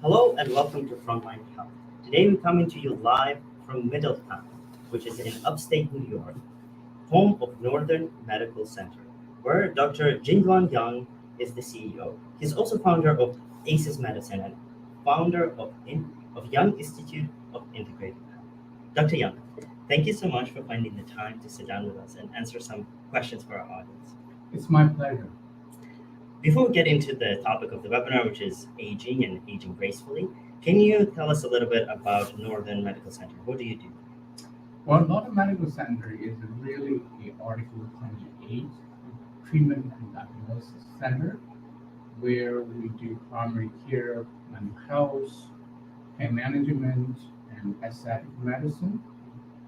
Hello and welcome to Frontline Health. Today we're coming to you live from Middletown, which is in upstate New York, home of Northern Medical Center, where Dr. Jingduan Yang is the CEO. He's also founder of ACES Medicine and founder of Young Institute of Integrative Health. Dr. Yang, thank you so much for finding the time to sit down with us and answer some questions for our audience. It's my pleasure. Before we get into the topic of the webinar, which is aging and aging gracefully, can you tell us a little bit about Northern Medical Center? What do you do? Well, Northern Medical Center is really a Article 28 treatment and diagnosis center where we do primary care, mental health, pain management, and aesthetic medicine.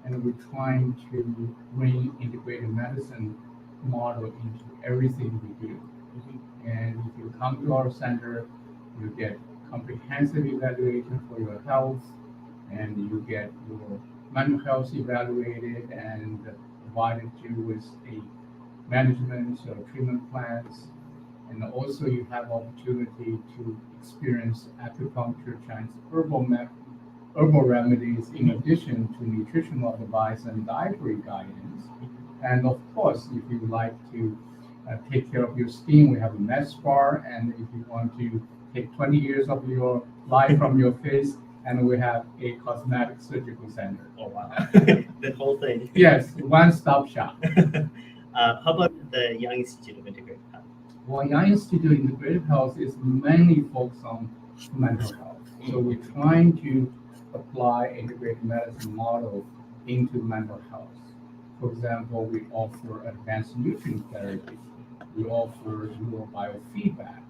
And we're trying to bring integrated medicine model into everything we do. And if you come to our center, you get comprehensive evaluation for your health, and you get your mental health evaluated and provided you with a management or treatment plans. And also you have opportunity to experience acupuncture, Chinese herbal remedies in addition to nutritional advice and dietary guidance. And of course, if you like to take care of your skin, we have a med spa, and if you want to take 20 years of your life from your face, and we have a cosmetic surgical center. Oh, wow. The whole thing. Yes, one-stop shop. How about the Young Institute of Integrative Health? Well, Yang Institute of Integrative Health is mainly focused on mental health. So we're trying to apply integrated medicine model into mental health. For example, we offer advanced nutrient therapy. We offer neurobiofeedback,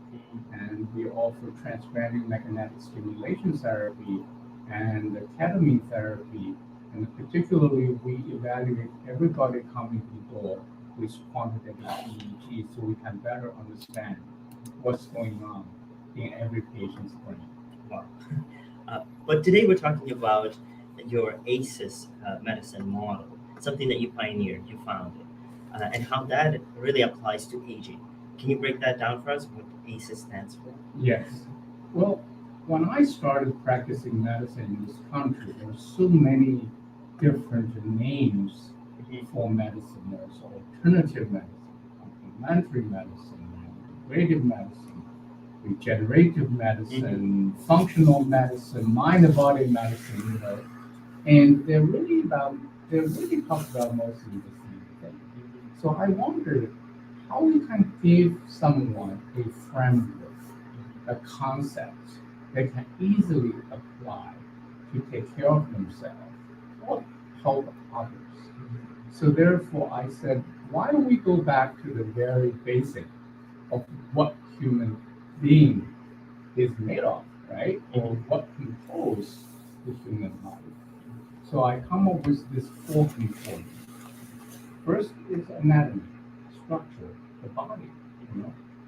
and we offer transcranial magnetic stimulation therapy and ketamine therapy. And particularly, we evaluate everybody coming to the door with quantitative EEG so we can better understand what's going on in every patient's brain. Wow. But today we're talking about your ACES medicine model, something that you pioneered, you founded, and how that really applies to aging. Can you break that down for us, what ACES stands for? Yes. Well, when I started practicing medicine in this country, there were so many different names for medicine. There's alternative medicine, complementary medicine, integrative medicine, regenerative medicine, functional medicine, mind-body medicine, and they're really talk about mostly the same thing. So I wondered how we can give someone a framework, a concept they can easily apply to take care of themselves or help others. So therefore I said, why don't we go back to the very basic of what human being is made of, right? Or what composes the human body. So I come up with this 4 components. First is anatomy, structure, the body.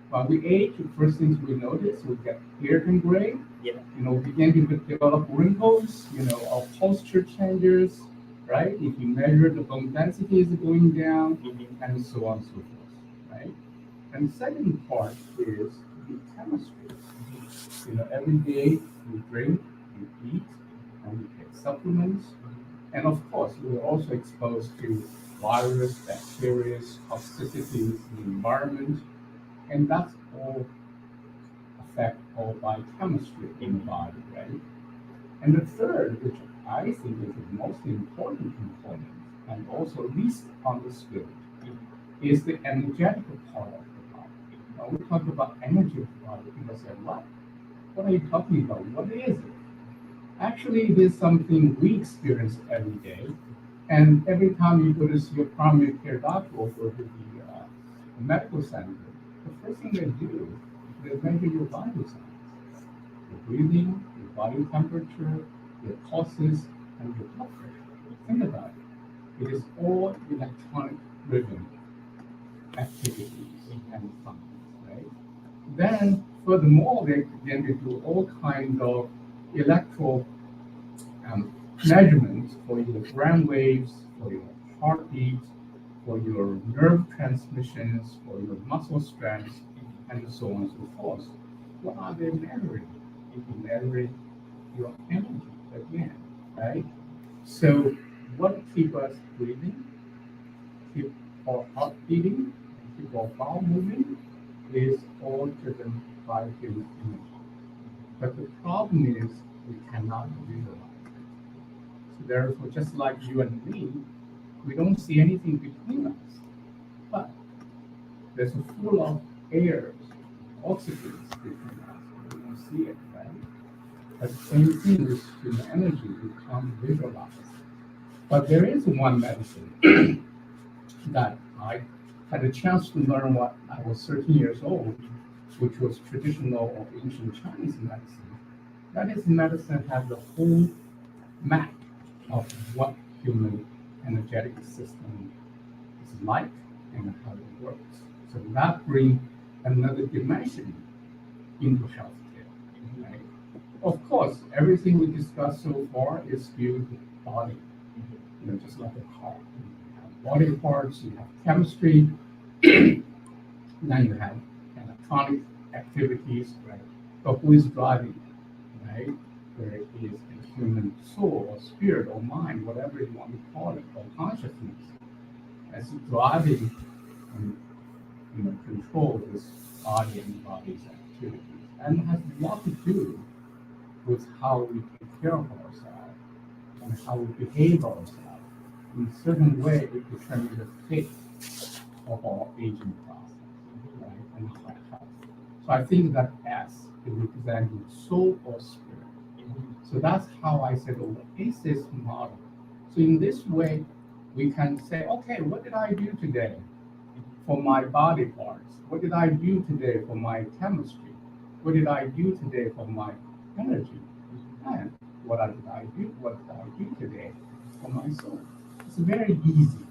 While we age, the first things we notice, we get hair and gray. Yeah. Begin to develop wrinkles. Our posture changes, right? If you measure the bone density is going down, and so on and so forth, right? And the second part is the chemistry. Every day you drink, you eat, and you take supplements. And of course, we're also exposed to virus, bacteria, toxicities in the environment, and that's all affect all biochemistry in the body, right? And the third, which I think is the most important component and also least understood, is the energetical part of the body. When we talk about energy of the body, people say, what? What are you talking about? What is it? Actually, it is something we experience every day. And every time you go to see your primary care doctor or go to the medical center, the first thing they do, they measure your vital signs, your breathing, your body temperature, your pulses, and your blood pressure. Think about it. It is all electronic driven activities and functions, right? Then, furthermore, they do all kinds of electro measurements for your brain waves, for your heartbeat, for your nerve transmissions, for your muscle strength, and so on and so forth. What are they measuring? You measure your energy again, right? So what keep us breathing, keep our heart beating, keep our bowel moving is all driven by human energy. But the problem is we cannot visualize it. So therefore, just like you and me, we don't see anything between us. But there's a full of air, oxygen between us. We don't see it, right? But the same thing with human energy, we can't visualize. But there is one medicine that I had a chance to learn when I was 13 years old, which was traditional or ancient Chinese medicine. That is medicine has the whole map of what human energetic system is like and how it works. So that brings another dimension into healthcare. Right? Of course, everything we discussed so far is viewed body, just like a car. You have body parts, you have chemistry, then you have electronic activities, right? But who is driving, right? There is a human soul or spirit or mind, whatever you want to call it, or consciousness, as driving and control this body and body's activities. And it has a lot to do with how we take care of ourselves and how we behave ourselves. In a certain way, it determines the fate of our aging process, right? And our health. So I think that S is representing soul or spirit. So that's how I said, oh, the ACES model. So in this way, we can say, okay, what did I do today for my body parts? What did I do today for my chemistry? What did I do today for my energy? And what did I do? What did I do today for my soul? It's very easy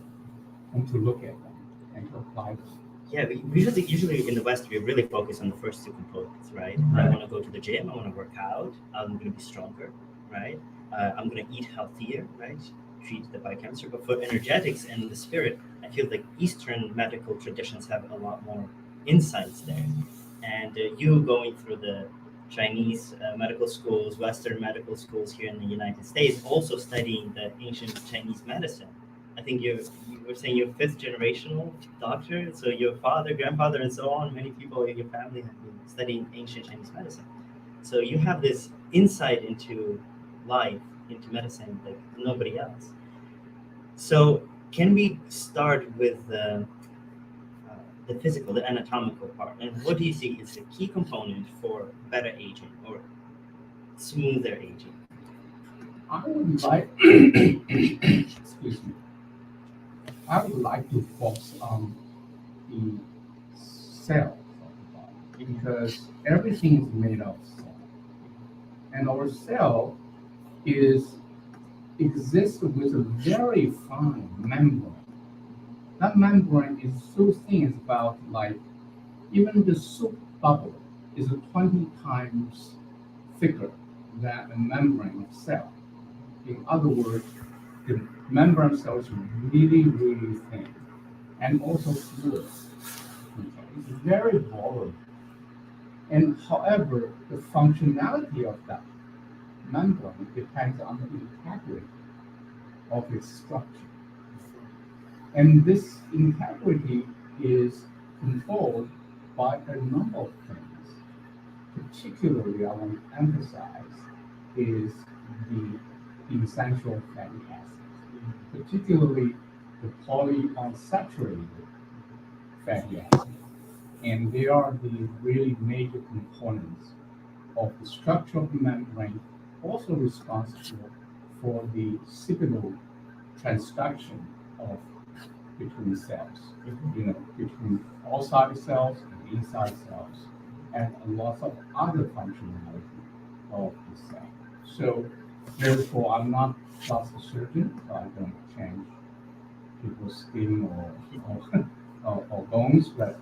to look at them and to apply them. Yeah, we usually in the West, we really focus on the first two components, right? I want to go to the gym, I want to work out, I'm going to be stronger, right? I'm going to eat healthier, right? Treat the biochemistry. But for energetics and the spirit, I feel like Eastern medical traditions have a lot more insights there. And you going through the Chinese medical schools, Western medical schools here in the United States, also studying the ancient Chinese medicine. I think you were saying you're fifth generational doctor, so your father, grandfather, and so on, many people in your family have been studying ancient Chinese medicine. So you have this insight into life, into medicine like nobody else. So can we start with the physical, the anatomical part? And what do you see is the key component for better aging or smoother aging? I would like, excuse me, I would like to focus on the cells of the body because everything is made of cell, and our cell exists with a very fine membrane. That membrane is so thin, it's about like even the soup bubble is 20 times thicker than a membrane of cell. In other words, the membrane cell is really, really thin and also fluid. Okay? It's very volatile. And however, the functionality of that membrane depends on the integrity of its structure. And this integrity is controlled by a number of things. Particularly, I want to emphasize is the essential fatty acids, particularly the polyunsaturated fatty acids. And they are the really major components of the structure of the membrane, also responsible for the signal transduction of between cells, between outside cells and inside cells, and a lot of other functionality of the cell. So therefore, I'm not plastic surgeon, so I don't change people's skin or bones, but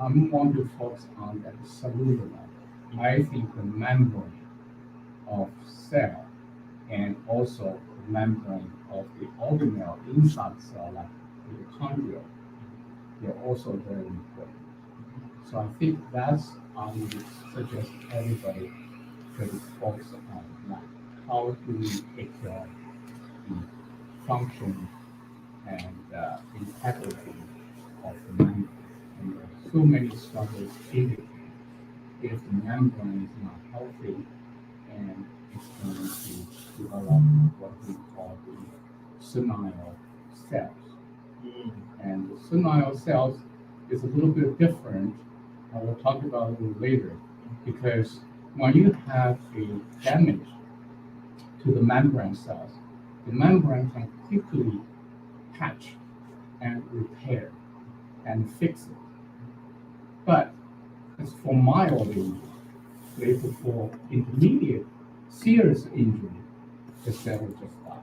I want to focus on that cellular level. I think the membrane of cell and also the membrane of the organelle inside the cell, like mitochondria, they're also very important. So I think I would suggest everybody because it focused on like how do we take care of the function and integrity of the membrane. And there are so many studies indicate if the membrane is not healthy, and it's going to develop what we call the senile cells. And the senile cells is a little bit different. I will talk about it a little later, because when you have a damage to the membrane cells, the membrane can quickly patch and repair and fix it. But as for mild injury, later for intermediate serious injury, the cell will just die.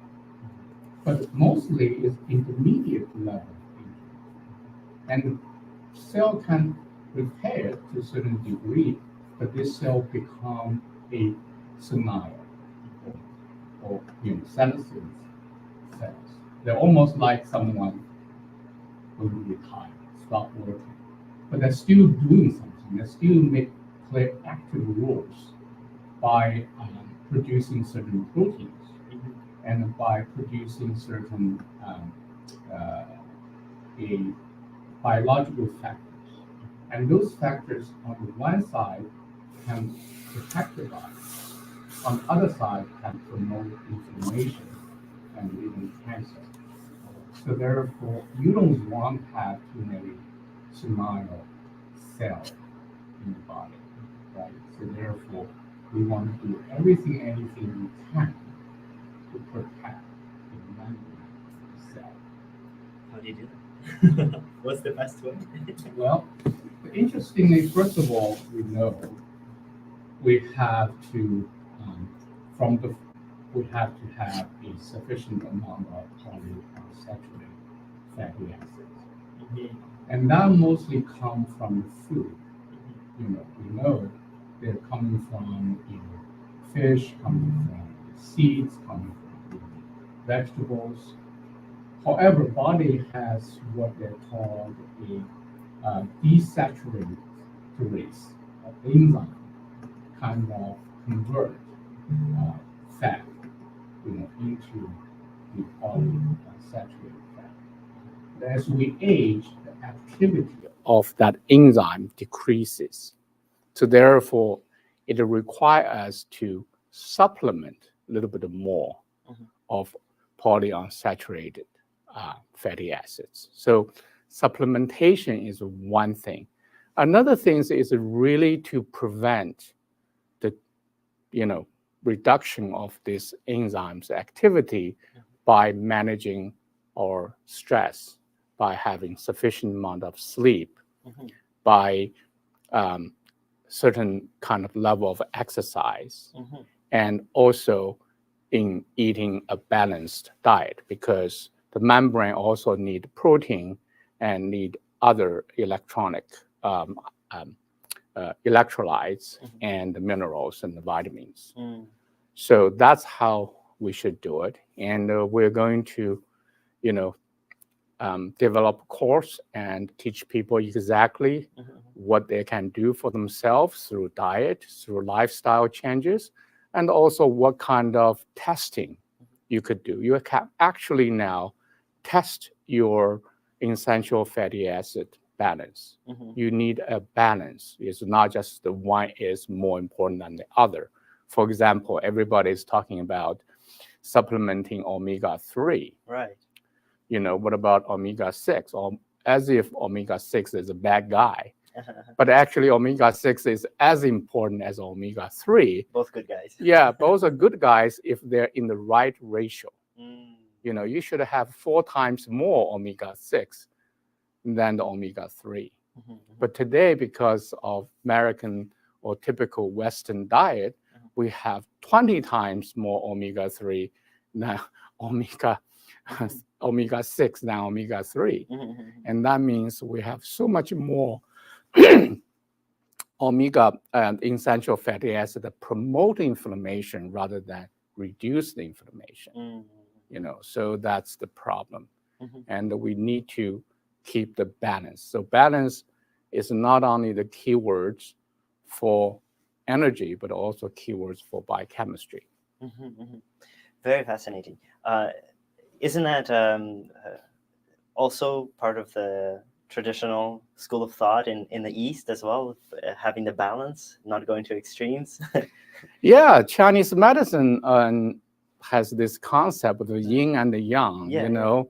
But mostly it's intermediate level injury. And the cell can repair to a certain degree, but this cell become a senile or senescent cells. They're almost like someone who retired, stop working. But they're still doing something. They still play active roles by producing certain proteins and by producing certain biological factors. And those factors on the one side can protect the body, on the other side can promote inflammation and even cancer. So therefore, you don't want to have too many senile cells in the body, right? So therefore, we want to do anything we can to protect the membrane cell. How do you do that? What's the best way? Well, interestingly, first of all, we know we have to we have to have a sufficient amount of polyunsaturated fatty acids, and that mostly come from the food. We know they're coming from fish, coming from seeds, coming from vegetables. However, body has what they're called a desaturated enzyme, kind of convert fat, into the polyunsaturated fat. As we age, the activity of that enzyme decreases. So therefore, it requires us to supplement a little bit more of polyunsaturated fatty acids. So supplementation is one thing. Another thing is really to prevent the reduction of this enzyme's activity by managing our stress, by having sufficient amount of sleep, by certain kind of level of exercise, and also in eating a balanced diet, because the membrane also need protein and need other electrolytes and the minerals and the vitamins. So that's how we should do it. And we're going to, develop a course and teach people exactly what they can do for themselves through diet, through lifestyle changes, and also what kind of testing you could do. You can actually now test your essential fatty acid balance. You need a balance. It's not just the one is more important than the other. For example, everybody is talking about supplementing omega-3. Right. What about omega-6? Or as if omega-6 is a bad guy. But actually, omega-6 is as important as omega-3. Both good guys. Yeah, both are good guys if they're in the right ratio. You should have 4 times more omega-6 than the omega-3. But today, because of American or typical Western diet, we have 20 times more omega-3 than omega-6 than omega-3. And that means we have so much more omega and essential fatty acid that promote inflammation rather than reduce the inflammation. So that's the problem. And we need to keep the balance. So balance is not only the keywords for energy, but also keywords for biochemistry. Very fascinating. Isn't that also part of the traditional school of thought in the East as well, having the balance, not going to extremes? Yeah, Chinese medicine has this concept of the yin and the yang, Yeah, you know.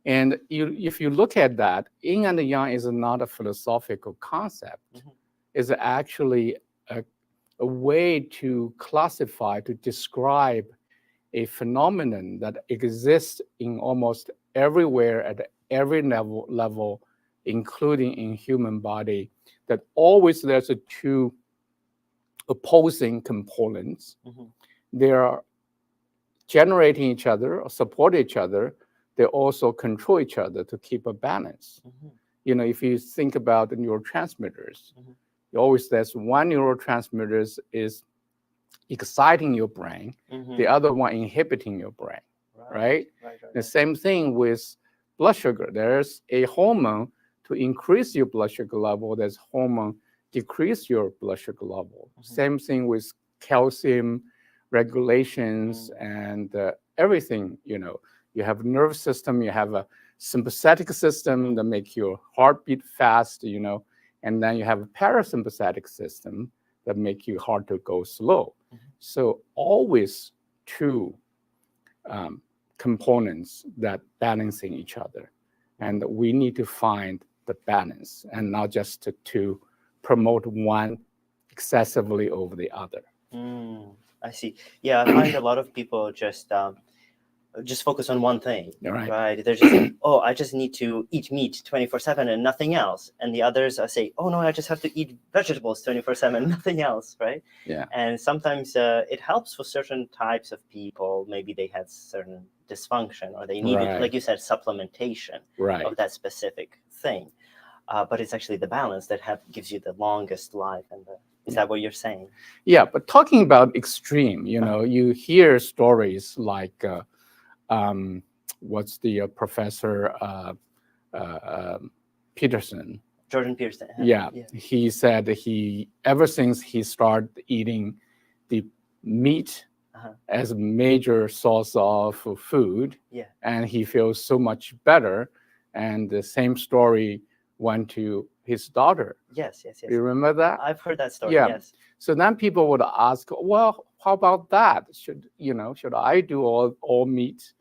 And if you look at that, yin and the yang is not a philosophical concept. It's actually a way to classify, to describe a phenomenon that exists in almost everywhere at every level, including in human body, that always there's a two opposing components. They are generating each other or support each other. They also control each other to keep a balance. You know, if you think about the neurotransmitters, always there's one neurotransmitter is exciting your brain, the other one inhibiting your brain, right? The same thing with blood sugar. There's a hormone to increase your blood sugar level. There's hormone decrease your blood sugar level. Same thing with calcium regulations and everything. You know, you have a nervous system, you have a sympathetic system that make your heart beat fast, you know, and then you have a parasympathetic system that make your heart to go slow. So always two components that balancing each other, and we need to find the balance and not just to promote one excessively over the other. I see. Yeah, I find a lot of people just focus on one thing, right? They're just oh, I just need to eat meat 24/7 and nothing else. And the others say, oh no, I just have to eat vegetables 24/7, nothing else, right? Yeah. And sometimes it helps for certain types of people. Maybe they had certain dysfunction or they needed, like you said, supplementation of that specific thing. But it's actually the balance that gives you the longest life. And is that what you're saying? Yeah, but talking about extreme, you know, you hear stories like what's the professor Peterson? Jordan Peterson. Yeah, he said ever since he started eating the meat as a major source of food, and he feels so much better. And the same story went to his daughter. Yes. You remember that? I've heard that story. Yes. So then people would ask, well, how about that? Should I do all meat?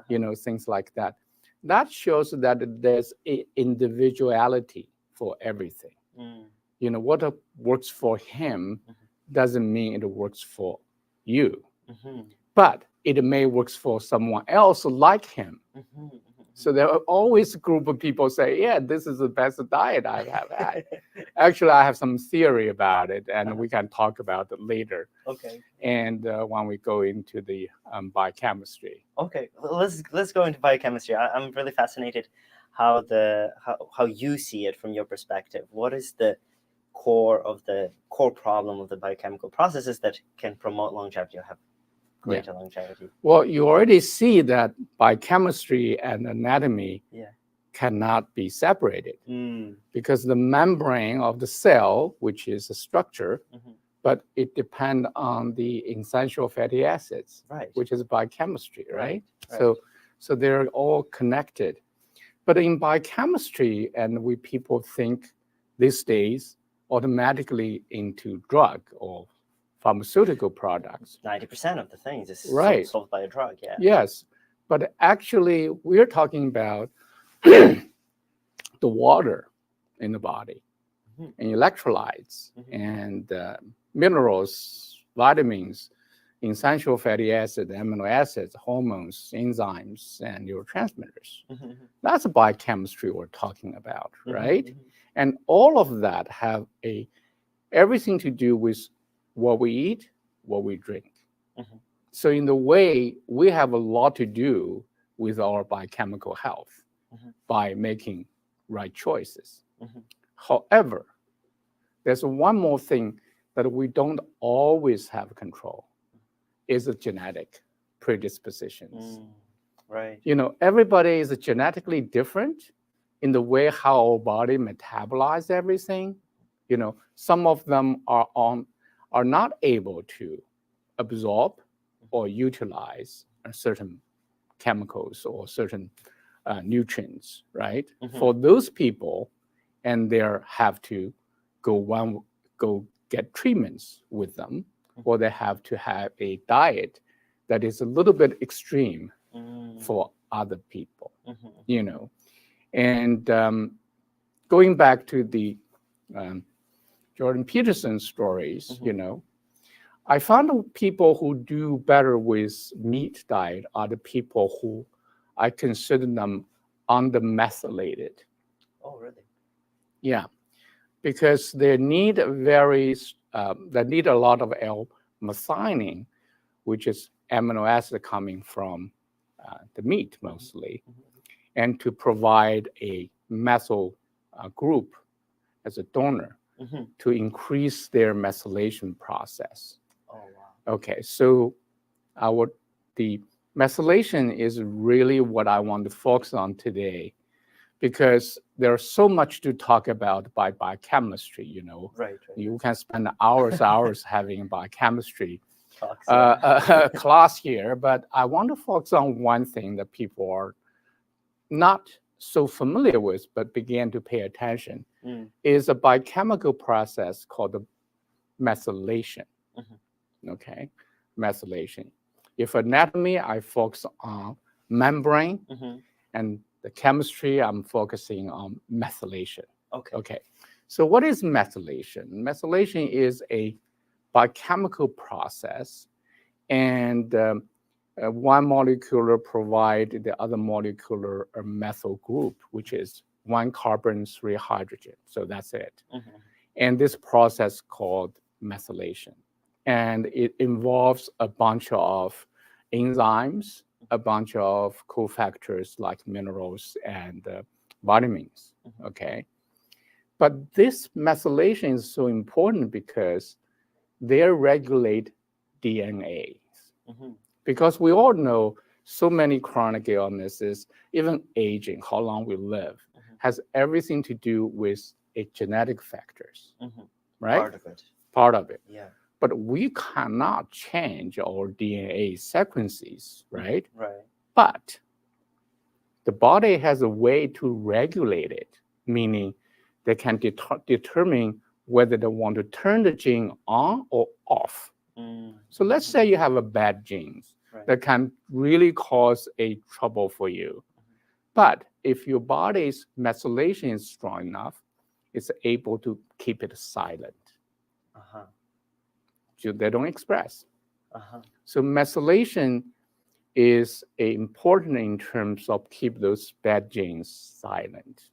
You know, things like that. That shows that there's a individuality for everything. You know, what works for him doesn't mean it works for you, but it may works for someone else like him. So there are always a group of people say, yeah, this is the best diet I have had. Actually, I have some theory about it, and we can talk about it later. Okay. And when we go into the biochemistry. Okay, let's go into biochemistry. I'm really fascinated how you see it from your perspective. What is the core problem of the biochemical processes that can promote longevity or have greater longevity? Well, you already see that biochemistry and anatomy cannot be separated because the membrane of the cell, which is a structure, but it depends on the essential fatty acids, which is biochemistry, right? So they're all connected. But in biochemistry, and people think these days automatically into drug or pharmaceutical products. 90% of the things is solved by a drug, Yes, but actually we're talking about the water in the body, and electrolytes, and minerals, vitamins, essential fatty acids, amino acids, hormones, enzymes, and neurotransmitters. That's biochemistry we're talking about, right? And all of that have everything to do with what we eat, what we drink. So in the way, we have a lot to do with our biochemical health by making right choices. However, there's one more thing that we don't always have control, is the genetic predispositions. You know, everybody is genetically different in the way how our body metabolizes everything. You know, some of them are are not able to absorb or utilize certain chemicals or certain nutrients, right? For those people, and they have to go get treatments with them, or they have to have a diet that is a little bit extreme for other people, you know. And going back to the Jordan Peterson stories, you know, I found people who do better with meat diet are the people who I consider them undermethylated. Oh, really? Yeah, because they need a lot of L-methionine, which is amino acid coming from the meat mostly, and to provide a methyl group as a donor to increase their methylation process. Oh, wow. Okay, so the methylation is really what I want to focus on today, because there's so much to talk about by biochemistry, you know. Right. You can spend hours having biochemistry Talks, class here, but I want to focus on one thing that people are not so familiar with, but began to pay attention, is a biochemical process called the methylation. Okay, methylation. If anatomy, I focus on membrane, and the chemistry, I'm focusing on methylation. Okay. So what is methylation? Methylation is a biochemical process, and one molecular provide the other molecular a methyl group, which is 1 carbon, 3 hydrogen. So that's it. And this process called methylation. And it involves a bunch of enzymes, a bunch of cofactors like minerals and vitamins, okay? But this methylation is so important because they regulate DNA. Because we all know so many chronic illnesses, even aging, how long we live, has everything to do with genetic factors, right? Part of it. Yeah. But we cannot change our DNA sequences, right? Right. But the body has a way to regulate it, meaning they can determine whether they want to turn the gene on or off. So let's say you have a bad gene that can really cause a trouble for you. But if your body's methylation is strong enough, it's able to keep it silent. So they don't express. So methylation is important in terms of keep those bad genes silent.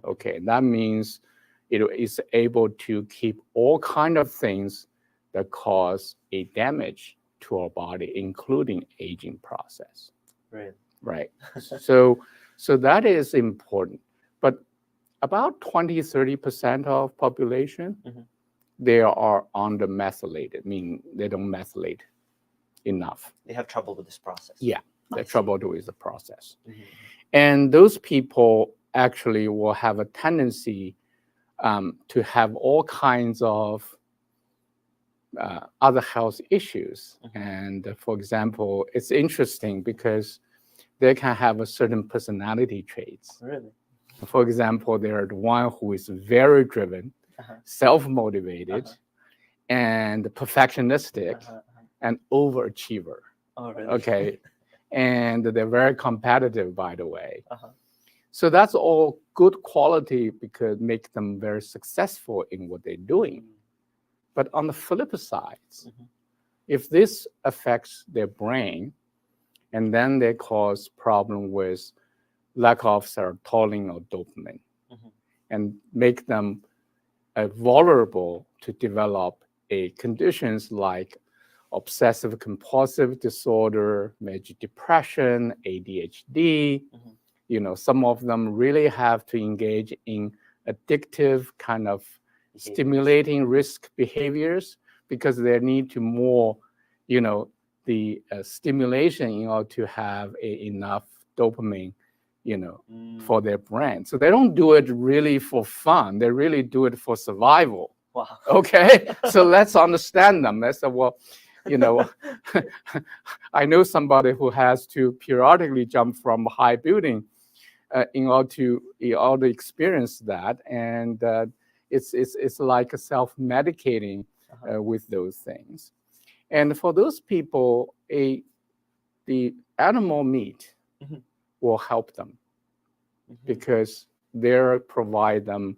Okay, that means it is able to keep all kind of things that cause a damage to our body, including aging process. Right. So that is important. But about 20-30% of population, they are undermethylated, meaning they don't methylate enough. They have trouble with this process. Yeah, they have trouble with the process. And those people actually will have a tendency to have all kinds of other health issues. And for example, it's interesting because they can have a certain personality traits. Really? For example, they're the one who is very driven, self-motivated, and perfectionistic, and overachiever. Oh, really? Okay. And they're very competitive, by the way. So that's all good quality because make them very successful in what they're doing. But on the flip side, if this affects their brain, and then they cause problem with lack of serotonin or dopamine, and make them vulnerable to develop conditions like obsessive compulsive disorder, major depression, ADHD. You know, some of them really have to engage in addictive kind of stimulating risk behaviors because they need to more, you know, the stimulation in order to have enough dopamine, you know, for their brain. So they don't do it really for fun. They really do it for survival. Wow. Okay, so let's understand them. Let's say, well, you know, I know somebody who has to periodically jump from a high building in order to experience that, and it's like self-medicating with those things. And for those people, the animal meat will help them because they provide them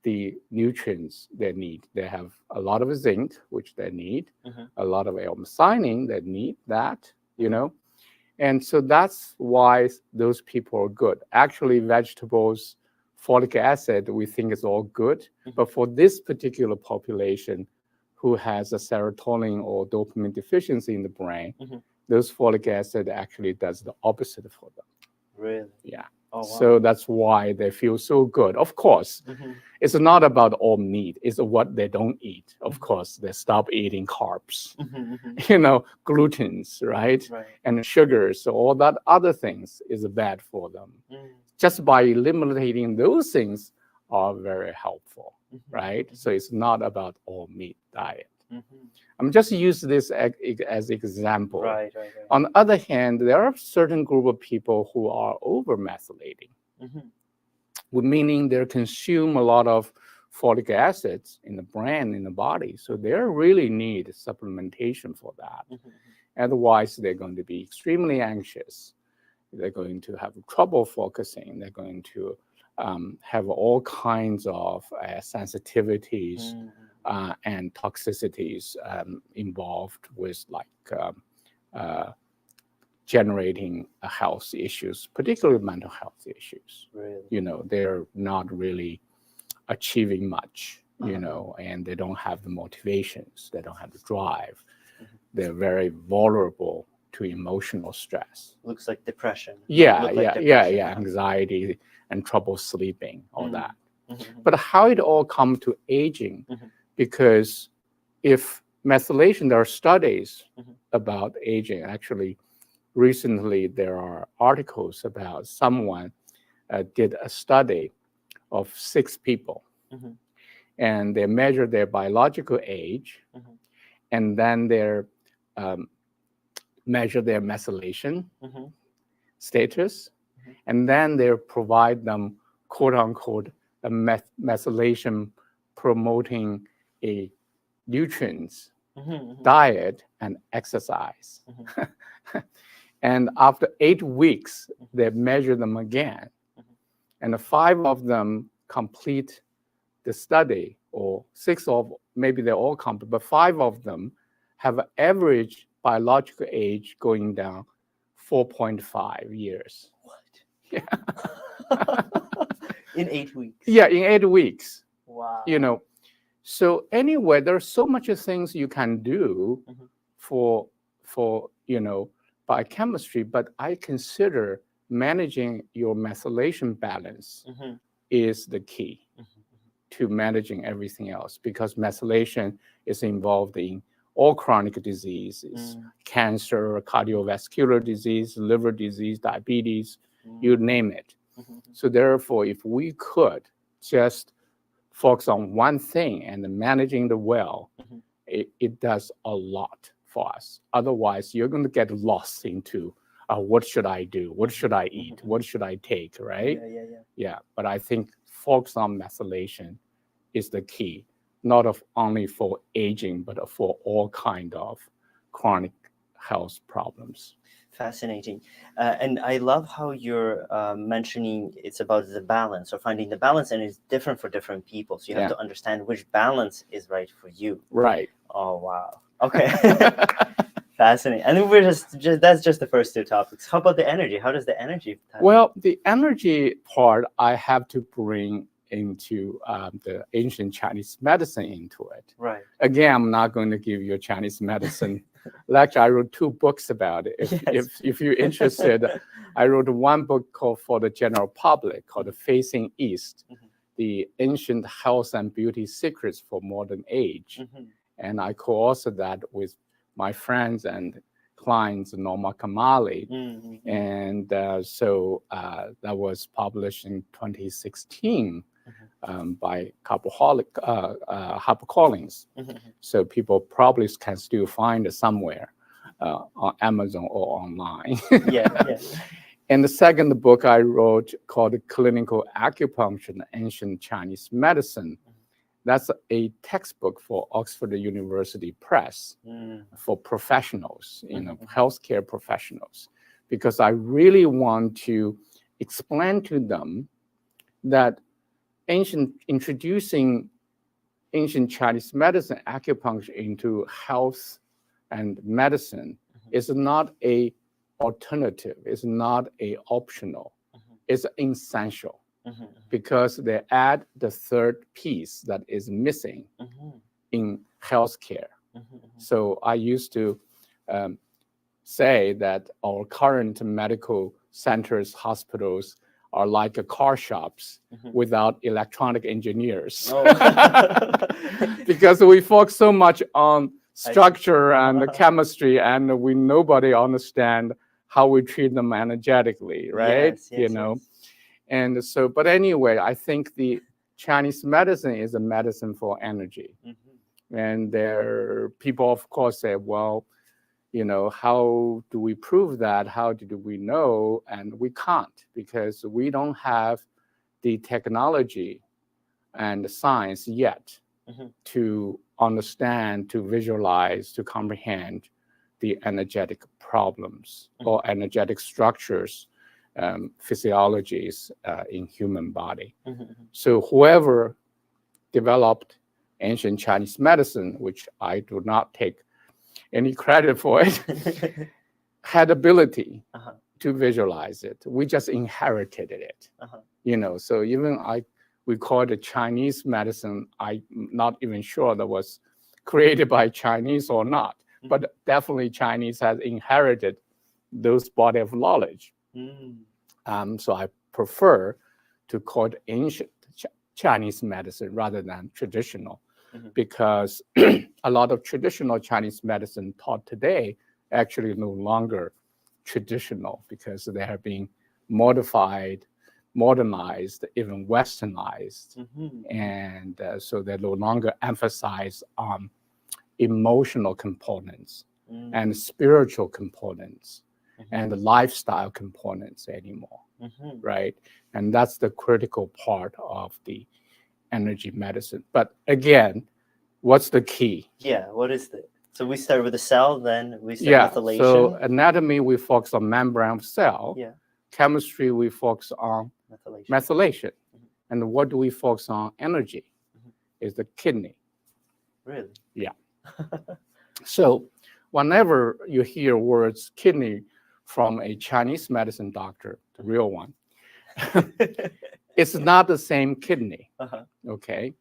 the nutrients they need. They have a lot of zinc, which they need, a lot of L-methionine that need that, you know. And so that's why those people are good. Actually, vegetables, folic acid, we think is all good. But for this particular population who has a serotonin or dopamine deficiency in the brain, those folic acid actually does the opposite for them. Really? Yeah. Oh, wow. So that's why they feel so good. Of course, it's not about all meat. It's what they don't eat. Of course, they stop eating carbs, you know, glutens, right? And sugars, all that other things is bad for them. Just by eliminating those things are very helpful, right? So it's not about all meat diet. I'm just using this as example. Right. On the other hand, there are certain group of people who are over-methylating, meaning they consume a lot of folic acids in the brain, in the body. So they really need supplementation for that. Otherwise, they're going to be extremely anxious. They're going to have trouble focusing. They're going to have all kinds of sensitivities and toxicities involved with generating health issues, particularly mental health issues. Really? You know, they're not really achieving much, you know, and they don't have the motivations, they don't have the drive. They're very vulnerable to emotional stress. Looks like depression. Yeah, anxiety and trouble sleeping, all that. But how it all come to aging? Because if methylation, there are studies about aging. Actually, recently there are articles about someone did a study of 6 people, and they measured their biological age, and then they measure their methylation status, and then they provide them, quote unquote, a methylation promoting a nutrients diet and exercise. And after 8 weeks, they measure them again. And 5 of them complete the study, or 6 of, maybe they're all complete, but 5 of them have an average biological age going down 4.5 years. What? Yeah. In 8 weeks? Yeah, in 8 weeks. Wow. You know, so anyway, there's so much things you can do for you know, biochemistry, but I consider managing your methylation balance is the key to managing everything else, because methylation is involved in all chronic diseases, cancer, cardiovascular disease, liver disease, diabetes, you name it. So therefore, if we could just focus on one thing and managing the well, it does a lot for us. Otherwise, you're going to get lost into what should I do? What should I eat? What should I take, right? Yeah, but I think focus on methylation is the key, not only for aging, but for all kind of chronic health problems. Fascinating. And I love how you're mentioning it's about the balance, or finding the balance, and it's different for different people. So you have to understand which balance is right for you. Right. Oh, wow. Okay. Fascinating. And we're just that's just the first 2 topics. How about the energy? How does the energy? Well, the energy part, I have to bring into the ancient Chinese medicine into it. Right. Again, I'm not going to give you a Chinese medicine lecture. I wrote 2 books about it. If you're interested, I wrote one book called for the general public called Facing East, the ancient health and beauty secrets for modern age. And I co-authored that with my friends and clients, Norma Kamali. And so that was published in 2016 by HarperCollins. So people probably can still find it somewhere on Amazon or online. Yeah. And the second book I wrote called Clinical Acupuncture in Ancient Chinese Medicine. That's a textbook for Oxford University Press for professionals, healthcare professionals, because I really want to explain to them that introducing ancient Chinese medicine, acupuncture into health and medicine is not a alternative, it's not a optional, it's essential. Because they add the third piece that is missing in healthcare. So I used to say that our current medical centers, hospitals are like car shops without electronic engineers. Because we focus so much on structure and chemistry, and nobody understand how we treat them energetically, right? Yes. And so, but anyway, I think the Chinese medicine is a medicine for energy. And there, people, of course, say, well, how do we prove that? How do we know? And we can't, because we don't have the technology and the science yet to understand, to visualize, to comprehend the energetic problems or energetic structures, physiologies in human body. So whoever developed ancient Chinese medicine, which I do not take any credit for it, had ability to visualize it. We just inherited it. So even we call it Chinese medicine. I'm not even sure that was created by Chinese or not, but definitely Chinese has inherited those body of knowledge. So I prefer to call it ancient Chinese medicine rather than traditional, because a lot of traditional Chinese medicine taught today actually no longer traditional, because they are being modified, modernized, even westernized. And so they no longer emphasize on emotional components and spiritual components and the lifestyle components anymore, right? And that's the critical part of the energy medicine. But again, what's the key? Yeah, what is the? So we start with the cell, then we start methylation. So anatomy, we focus on membrane of cell. Chemistry, we focus on methylation. And what do we focus on? Energy is the kidney. Really? Yeah. So whenever you hear words kidney from a Chinese medicine doctor, the real one, it's not the same kidney, okay?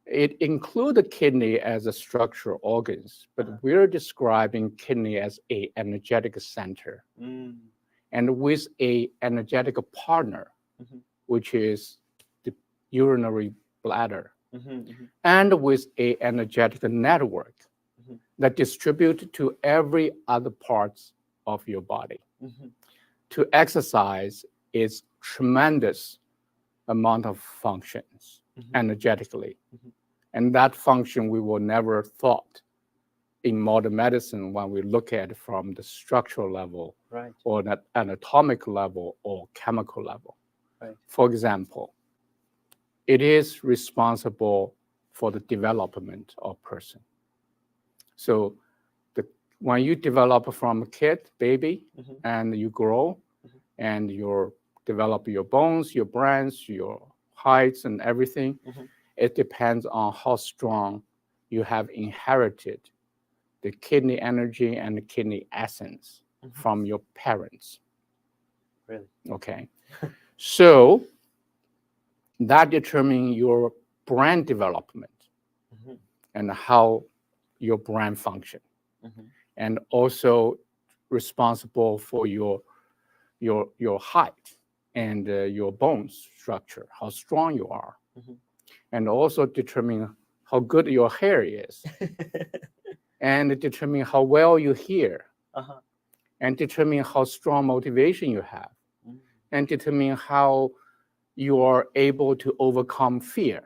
It includes the kidney as a structural organs, but we're describing kidney as a energetic center. And with a energetic partner, which is the urinary bladder, and with a energetic network that distribute to every other parts of your body. To exercise is tremendous amount of functions energetically. And that function we will never thought in modern medicine when we look at it from the structural level or that anatomic level or chemical level. For example, it is responsible for the development of person. So when you develop from a kid, baby, and you grow, and you develop your bones, your brains, your heights, and everything, it depends on how strong you have inherited the kidney energy and the kidney essence from your parents. Really? Okay. So that determines your brain development and how your brain function, and also responsible for your height and your bone structure, how strong you are, and also determine how good your hair is, and determine how well you hear, and determine how strong motivation you have, and determine how you are able to overcome fear.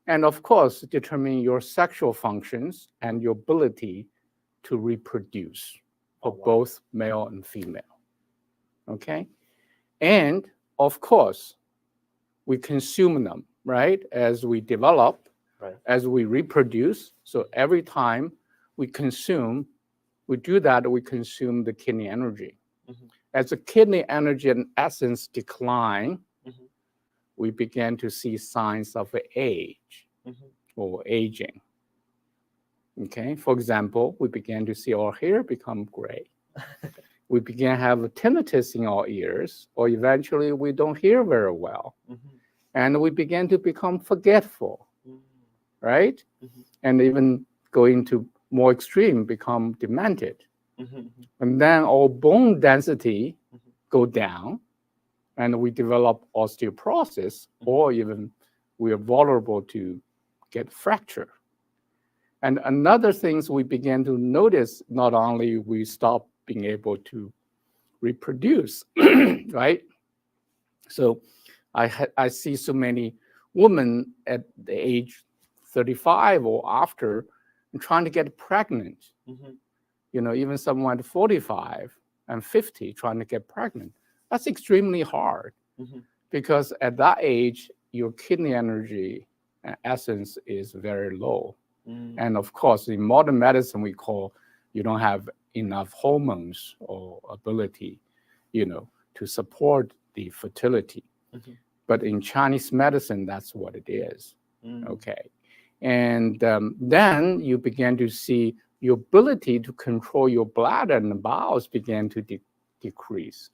And of course, determine your sexual functions and your ability to reproduce for both male and female. Okay? And of course, we consume them, right? As we develop, as we reproduce. So every time we consume, we do that, we consume the kidney energy. As the kidney energy and essence decline, we began to see signs of age or aging. Okay, for example, we began to see our hair become gray. We began to have tinnitus in our ears, or eventually we don't hear very well. And we began to become forgetful, right? And even going to more extreme, become demented. And then our bone density go down, and we develop osteoporosis, or even we are vulnerable to get fracture. And another things we began to notice, not only we stop being able to reproduce, right? So I see so many women at the age 35 or after trying to get pregnant. You know, even someone at 45 and 50 trying to get pregnant. That's extremely hard because at that age, your kidney energy essence is very low. And of course, in modern medicine, we call you don't have enough hormones or ability, you know, to support the fertility. But in Chinese medicine, that's what it is. Okay. And then you begin to see your ability to control your bladder and the bowels began to decrease.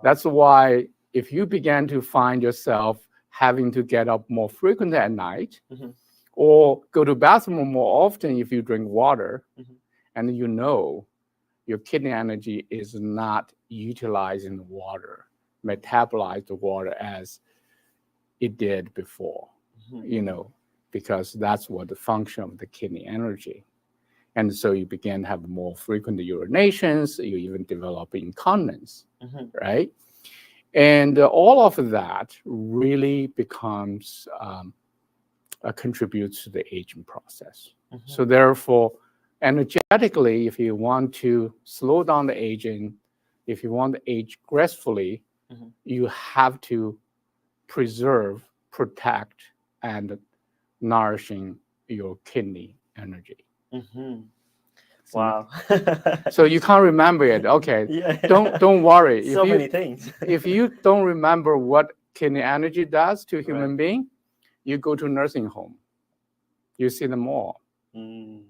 That's why if you began to find yourself having to get up more frequently at night, or go to bathroom more often if you drink water, and you know your kidney energy is not utilizing the water, metabolize the water as it did before, you know, because that's what the function of the kidney energy. And so you begin to have more frequent urinations, you even develop incontinence, right? And all of that really becomes contributes to the aging process. So therefore, energetically, if you want to slow down the aging, if you want to age gracefully, you have to preserve, protect, and nourishing your kidney energy. Wow. So you can't remember it. Okay. Yeah. Don't worry. So many things. If you don't remember what kidney energy does to a human being, you go to nursing home. You see them all. You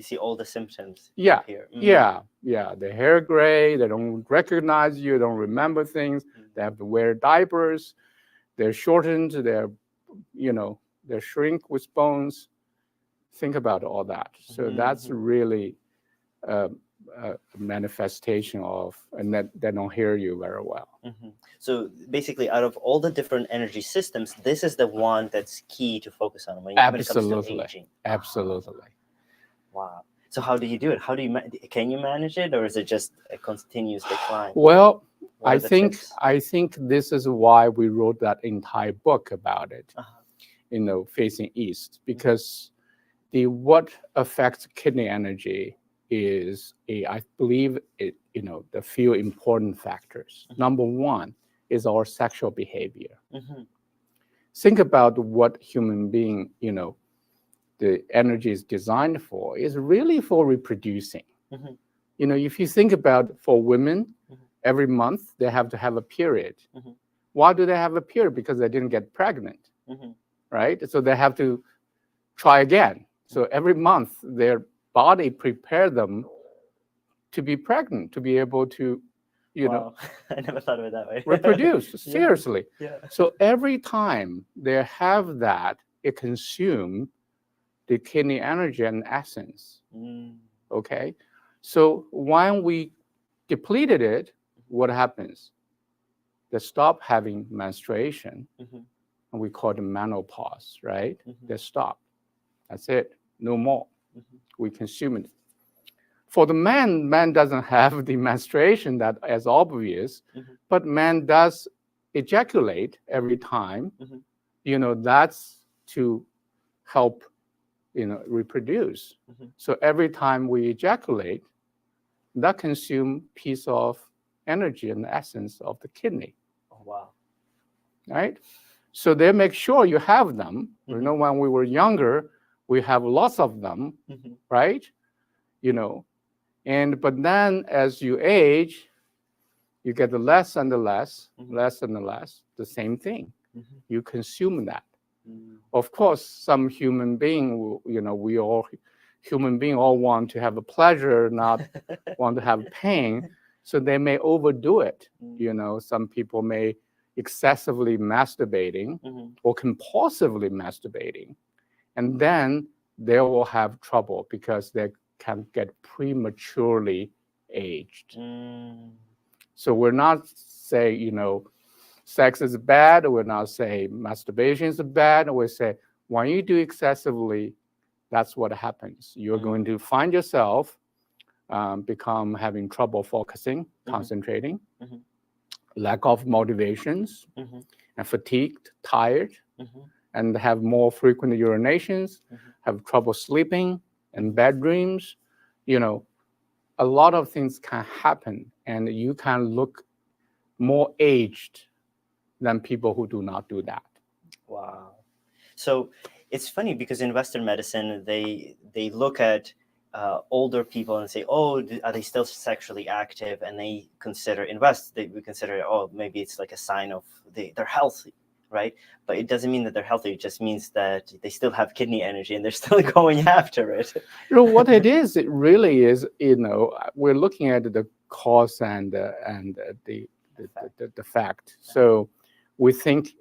see all the symptoms Yeah. here. Yeah. The hair gray, they don't recognize you, don't remember things. They have to wear diapers. They're shortened, they're shrink with bones. Think about all that. So that's really a manifestation of, and that they don't hear you very well. So basically, out of all the different energy systems, this is the one that's key to focus on when it comes to aging. Absolutely. Wow. So how do you do it? How do you can you manage it, or is it just a continuous decline? Well, I think this is why we wrote that entire book about it. You know, Facing East, because what affects kidney energy is I believe the few important factors. Number one is our sexual behavior. Think about what human being, the energy is designed for, is really for reproducing. You know, if you think about for women, every month they have to have a period. Why do they have a period? Because they didn't get pregnant, right? So they have to try again. So every month their body prepare them to be pregnant, to be able to, I never thought of it that way. reproduce. Seriously. Yeah. So every time they have that, it consumes the kidney energy and essence. Okay. So when we depleted it, what happens? They stop having menstruation, and we call it menopause, right? They stop. That's it. No more. We consume it. For the man doesn't have the menstruation that as obvious, but man does ejaculate every time, Mhm. That's to help, reproduce. So every time we ejaculate, that consumes piece of energy and essence of the kidney, Oh, wow. right? So they make sure you have them. When we were younger, we have lots of them, right? But then as you age, you get the less and the less, less and the less, the same thing. You consume that. Of course, some human being, we all human being all want to have a pleasure, not want to have pain. So they may overdo it. Some people may excessively masturbating or compulsively masturbating. And then they will have trouble because they can get prematurely aged. So we're not saying, sex is bad. We're not saying masturbation is bad. We say, when you do excessively, that's what happens. You're going to find yourself become having trouble focusing, concentrating, lack of motivations, and fatigued, tired, and have more frequent urinations, have trouble sleeping, and bad dreams. A lot of things can happen, and you can look more aged than people who do not do that. Wow. So it's funny because in Western medicine, they look at older people and say, oh, are they still sexually active? And they consider, in West, we consider, oh, maybe it's like a sign of they're healthy, right? But it doesn't mean that they're healthy. It just means that they still have kidney energy and they're still going after it. What it is, it really is, we're looking at the cause and the fact. So we think,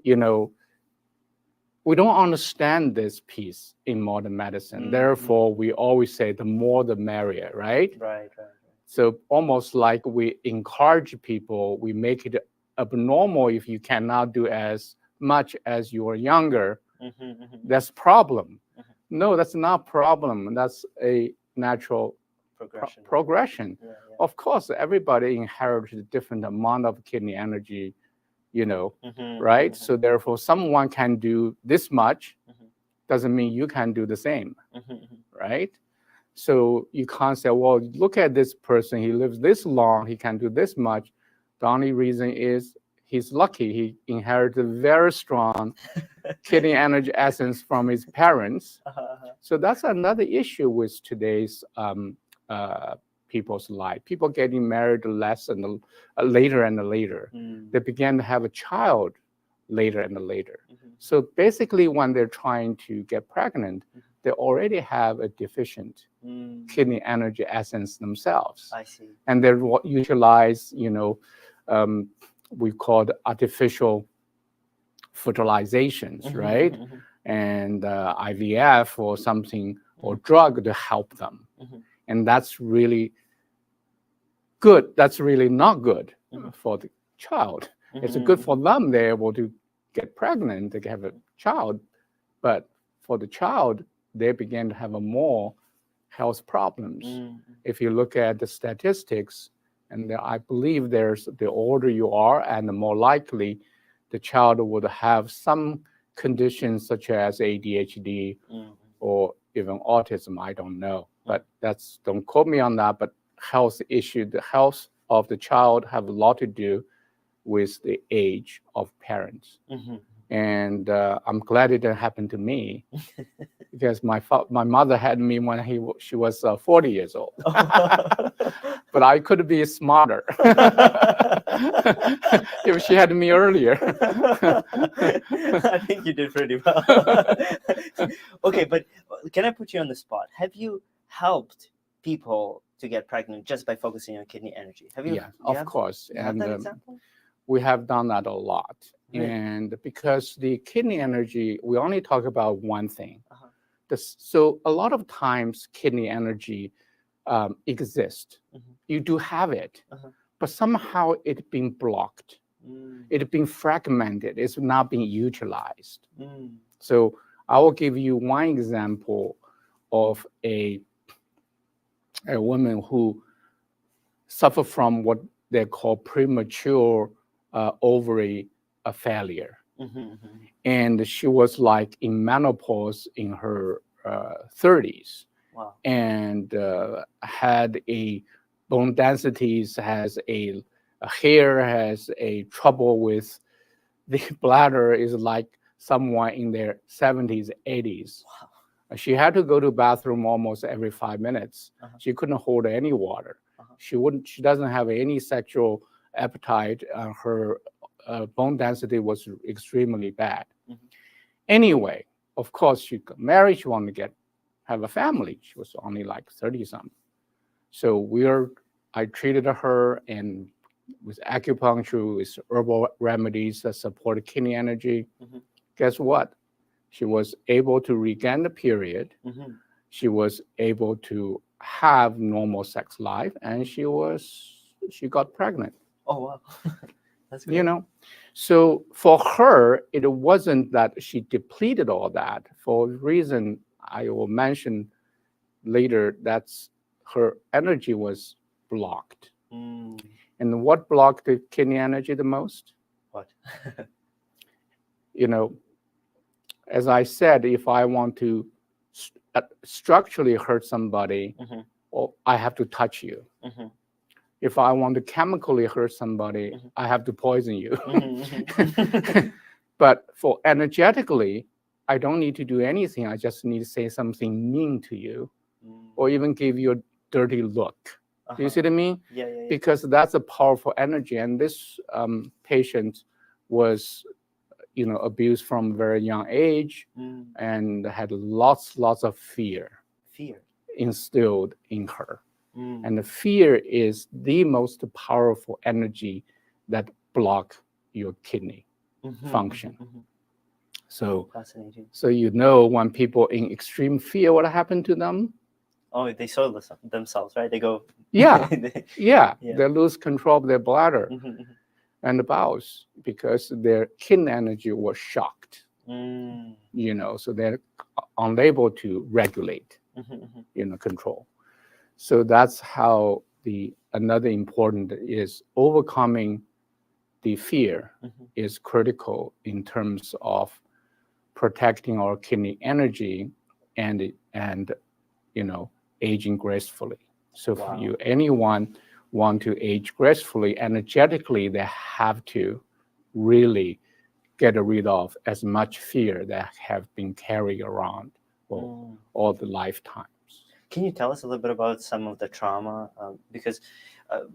we don't understand this piece in modern medicine. Therefore, we always say the more the merrier, right? Right. So almost like we encourage people, we make it abnormal if you cannot do as much as you are younger. That's problem. No, that's not problem. That's a natural progression. Yeah. Of course, everybody inherits a different amount of kidney energy, right? So therefore, someone can do this much, doesn't mean you can do the same, right? So you can't say, well, look at this person, he lives this long, he can do this much. The only reason is he's lucky. He inherited very strong kidney energy essence from his parents. So that's another issue with today's people's life. People getting married less and later and later. They begin to have a child later and later. So basically, when they're trying to get pregnant, they already have a deficient kidney energy essence themselves. I see. And they utilize, we call artificial fertilizations, right? And IVF or something, or drug to help them. And that's really good. That's really not good for the child. It's good for them. They're able to get pregnant, they have a child. But for the child, they begin to have more health problems. If you look at the statistics, and I believe there's the older you are, and the more likely the child would have some conditions such as ADHD or even autism. I don't know, but don't quote me on that. But health issue, the health of the child have a lot to do with the age of parents. And I'm glad it didn't happen to me because my mother had me when she was 40 years old. But I could be smarter if she had me earlier. I think you did pretty well. Okay, but can I put you on the spot? Have you helped people to get pregnant just by focusing on kidney energy? Have you? Yeah, of course. And that example? We have done that a lot. Really? And because the kidney energy, we only talk about one thing. So a lot of times kidney energy exists. You do have it, but somehow it's been blocked. It's been fragmented. It's not being utilized. So I will give you one example of a woman who suffered from what they call premature ovary a failure. Mm-hmm. And she was like in menopause in her 30s. Wow. And had a bone densities, has a hair, has a trouble with the bladder, is like someone in their 70s, 80s. Wow. She had to go to bathroom almost every 5 minutes. Uh-huh. She couldn't hold any water. Uh-huh. She doesn't have any sexual appetite. Her bone density was extremely bad. Mm-hmm. Anyway, of course, she got married. She wanted to have a family. She was only like 30 something. So I treated her and with acupuncture, with herbal remedies that support kidney energy. Mm-hmm. Guess what? She was able to regain the period. Mm-hmm. She was able to have normal sex life, and she got pregnant. Oh wow. That's great. You know, so for her, it wasn't that she depleted all that. For a reason I will mention later, that's her energy was blocked. Mm. And what blocked the kidney energy the most? What? You know, as I said, if I want to structurally hurt somebody, Mm-hmm. well, I have to touch you. Mm-hmm. If I want to chemically hurt somebody, Mhm. I have to poison you. Mm-hmm. But for energetically, I don't need to do anything. I just need to say something mean to you, or even give you a dirty look. Do you see what I mean? Yeah, yeah, yeah. Because that's a powerful energy. And this patient was, abused from a very young age Mm. and had lots of fear Fear. instilled in her. Mm. And the fear is the most powerful energy that block your kidney Mhm, function. mhm, mhm. So, Fascinating. when people in extreme fear, what happened to them? Oh, they soil themselves, right? They go. Yeah, Yeah. they lose control of their bladder Mhm, mhm. and the bowels because their kidney energy was shocked. Mm. So they're unable to regulate, Mhm, mhm. control. So that's how another important is overcoming the fear Mhm. is critical in terms of protecting our kidney energy and aging gracefully. So Wow. if anyone want to age gracefully, energetically, they have to really get rid of as much fear that have been carried around for Mm. all the lifetimes. Can you tell us a little bit about some of the trauma? Because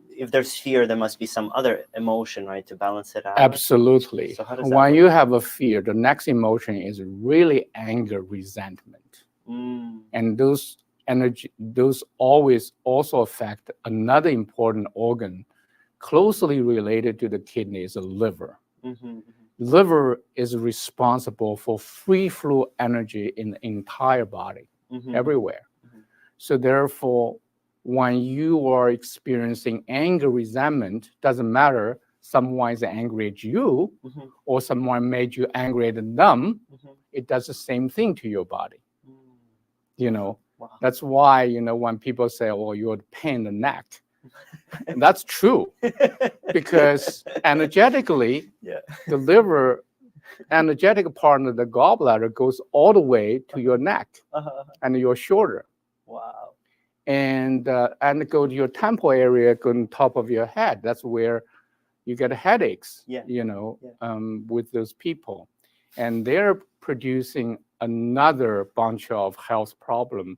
if there's fear, there must be some other emotion, right, to balance it out. Absolutely. So how does that when work? you have a fear, the next emotion is really anger, resentment. Mm. And those always also affect another important organ closely related to the kidney is the liver. Mm-hmm, mm-hmm. Liver is responsible for free flow energy in the entire body, Mm-hmm. everywhere. Mm-hmm. So therefore, when you are experiencing anger, resentment, doesn't matter someone is angry at you Mm-hmm. or someone made you angry at them, Mm-hmm. it does the same thing to your body. Mm. Wow. That's why, when people say, oh, you're a pain in the neck, and that's true because energetically, Yeah. the liver energetic part of the gallbladder goes all the way to your neck Uh-huh. and your shoulder. Wow. And go to your temple area, go on top of your head. That's where you get headaches, Yeah. with those people. And they're producing another bunch of health problem.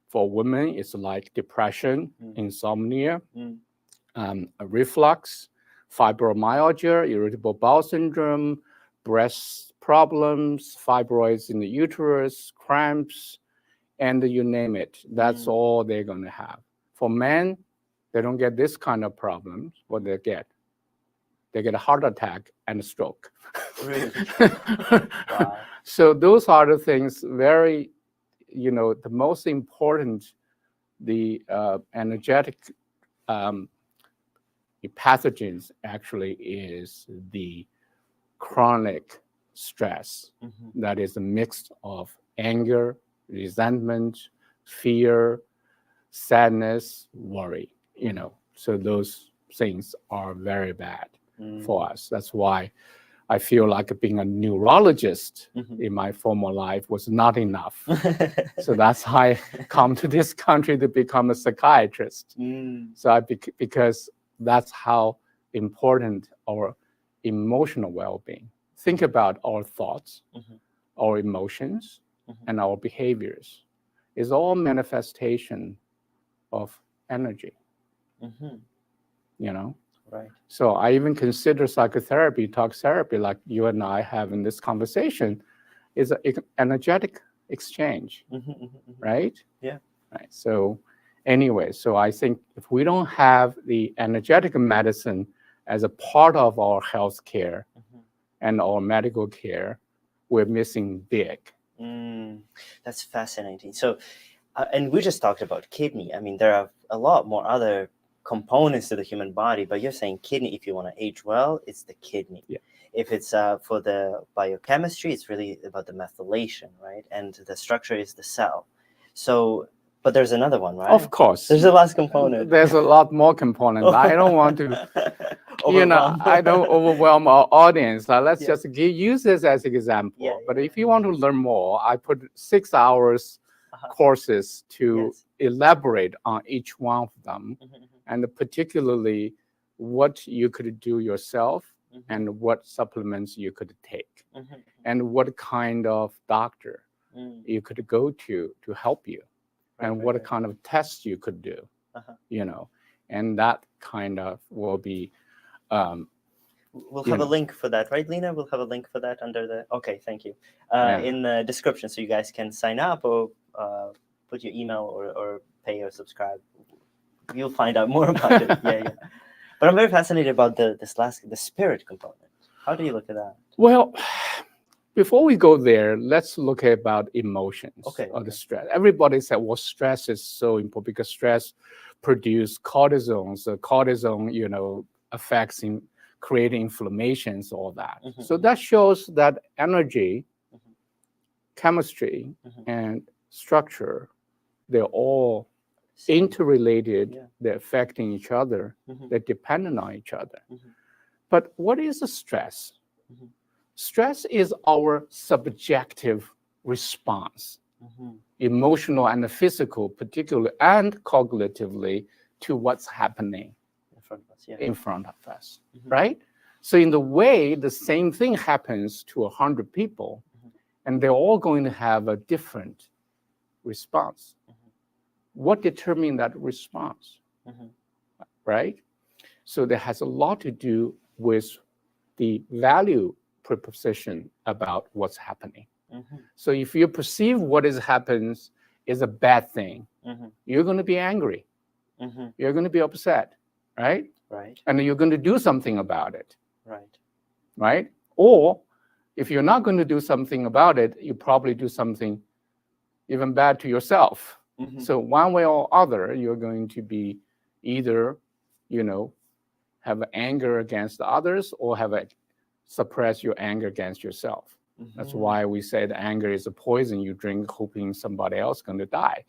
For women, it's like depression, insomnia, reflux, fibromyalgia, irritable bowel syndrome, breast problems, fibroids in the uterus, cramps, and you name it. That's all they're going to have. For men, they don't get this kind of problems. What they get? They get a heart attack and a stroke. Really? Wow. So those are the things very, the most important, the energetic the pathogens actually is the chronic stress that is a mix of anger, resentment, fear, sadness, worry, So those things are very bad for us. That's why I feel like being a neurologist Mhm. in my former life was not enough. So that's how I come to this country to become a psychiatrist. Mm. So because that's how important our emotional well-being. Think about our thoughts, Mhm. our emotions, Mhm. and our behaviors. Is all manifestation of energy, Mhm. you know? Right. So I even consider psychotherapy, talk therapy, like you and I have in this conversation, is an energetic exchange, Mhm. Mhm. Mhm. right? Yeah. Right. So anyway, so I think if we don't have the energetic medicine as a part of our health care Mhm. and our medical care, we're missing big. Mm. That's fascinating. So, and we just talked about kidney. I mean, there are a lot more other components to the human body, but you're saying kidney, if you want to age well, it's the kidney. Yeah. If it's for the biochemistry, it's really about the methylation, right? And the structure is the cell. So, but there's another one, right? Of course. There's the last component. There's a lot more components. I don't want to, Overwhelm. I don't overwhelm our audience. Let's Yeah. just use this as an example. Yeah, But yeah, if you want to learn more, I put 6 hours Uh-huh. courses to Yes. elaborate on each one of them, Mhm, mhm, and particularly what you could do yourself mhm, and what supplements you could take, mhm, mhm. and what kind of doctor Mm. you could go to help you, Right, and right, what right. kind of tests you could do, Uh-huh. And that kind of will be, We'll you have a know, link for that, right, Lena? We'll have a link for that under the. Okay, thank you. Yeah. In the description, so you guys can sign up or put your email or pay or subscribe. You'll find out more about it. Yeah, yeah. But I'm very fascinated about the spirit component. How do you look at that? well, before we go there, let's look at about emotions Okay, or the okay. stress. Everybody said, well, stress is so important because stress produces cortisone. So cortisone, affects in creating inflammations, all that. Mhm, So mhm. that shows that energy, Mhm. chemistry, Mhm. and structure, they're all Same. interrelated. Yeah. They're affecting each other. Mhm, They're dependent on each other. mhm, But what is the stress? mhm, Stress is our subjective response, mhm. emotional and physical, particularly and cognitively, to what's happening In front of us, yeah. in front of us, Mhm. right? So in the way, the same thing happens to 100 people, Mhm. and they're all going to have a different response. Mhm. What determines that response, Mhm. right? So that has a lot to do with the value proposition about what's happening. Mhm. So if you perceive what happens is a bad thing, Mhm. you're going to be angry. Mhm. You're going to be upset, right? Right. And you're going to do something about it, Right. right? Or if you're not going to do something about it, you probably do something even bad to yourself. Mhm. So one way or other, you're going to be either, have anger against others or suppress your anger against yourself. That's Mhm. why we said anger is a poison you drink hoping somebody else is going to die.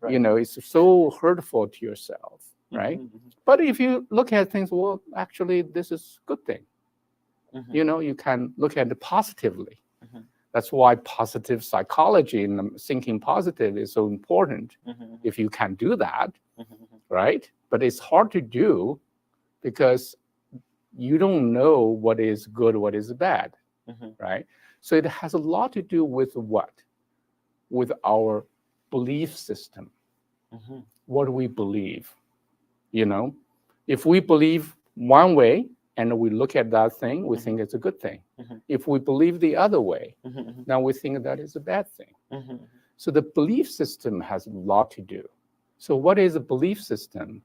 Right. It's so hurtful to yourself, right? Mhm, mhm, But if you look at things, well, actually, this is a good thing. mhm, You can look at it positively. mhm, That's why positive psychology and thinking positive is so important. mhm, If you can do that, mhm, mhm. right? But it's hard to do because you don't know what is good, what is bad, Mhm. right? So it has a lot to do with what? With our belief system, Mhm. what we believe. If we believe one way and we look at that thing, we think it's a good thing. Mhm. If we believe the other way, Mhm, mhm, now we think that is a bad thing. mhm, So the belief system has a lot to do. So what is a belief system?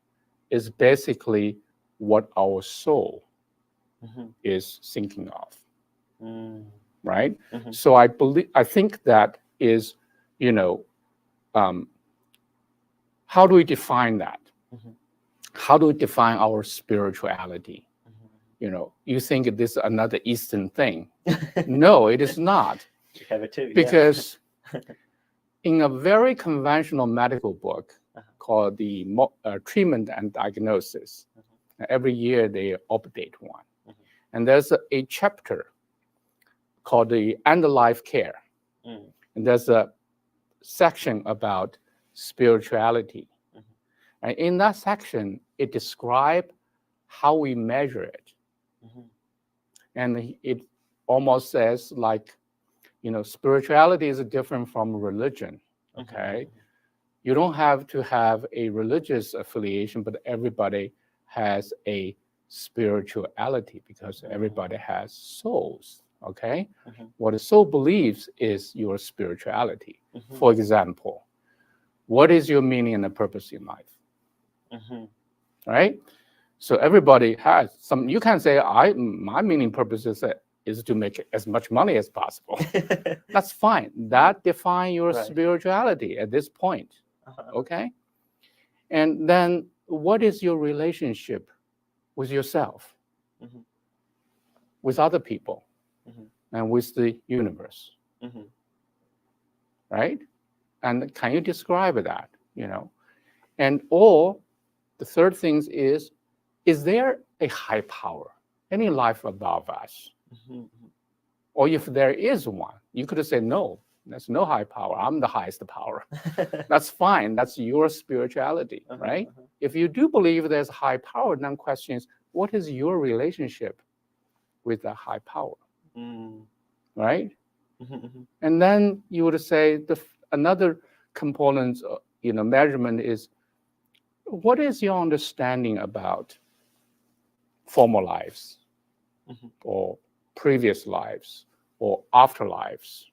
Is basically what our soul mhm, is thinking of, mhm, right? mhm, So I think that is, um, how do we define that? mhm, How do we define our spirituality? mhm. You think this is another Eastern thing. No, it is not. We have it too, yeah. Because in a very conventional medical book called the Treatment and Diagnosis, every year they update one. Mhm. And there's a chapter called the End of Life Care. And there's a section about spirituality. And in that section, it describes how we measure it. And it almost says like, spirituality is different from religion, okay? You don't have to have a religious affiliation, but everybody has a spirituality because everybody has souls, okay? What a soul believes is your spirituality. For example, what is your meaning and the purpose in life? Right? So everybody has some. You can say, my meaning purpose is to make as much money as possible. That's fine. That defines your spirituality at this point. Okay? And then what is your relationship with yourself, with other people, and with the universe? Right? And can you describe that? And or the third thing is there a high power, any life above us? Or if there is one, you could say, no, there's no high power. I'm the highest power. That's fine. That's your spirituality, right? If you do believe there's high power, then question is, what is your relationship with that high power? Right? And then you would say another component, measurement is, what is your understanding about former lives, or previous lives, or afterlives,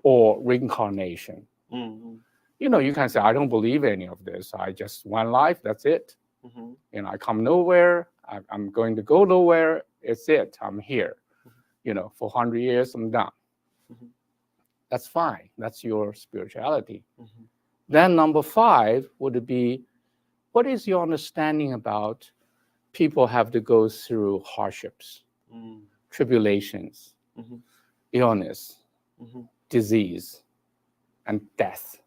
or reincarnation? You can say, I don't believe any of this. I just one life, that's it. I come nowhere. I'm going to go nowhere. It's it. I'm here. For 100 years, I'm done. That's fine. That's your spirituality. Then number 5 would be, what is your understanding about people have to go through hardships, tribulations, illness, disease, and death,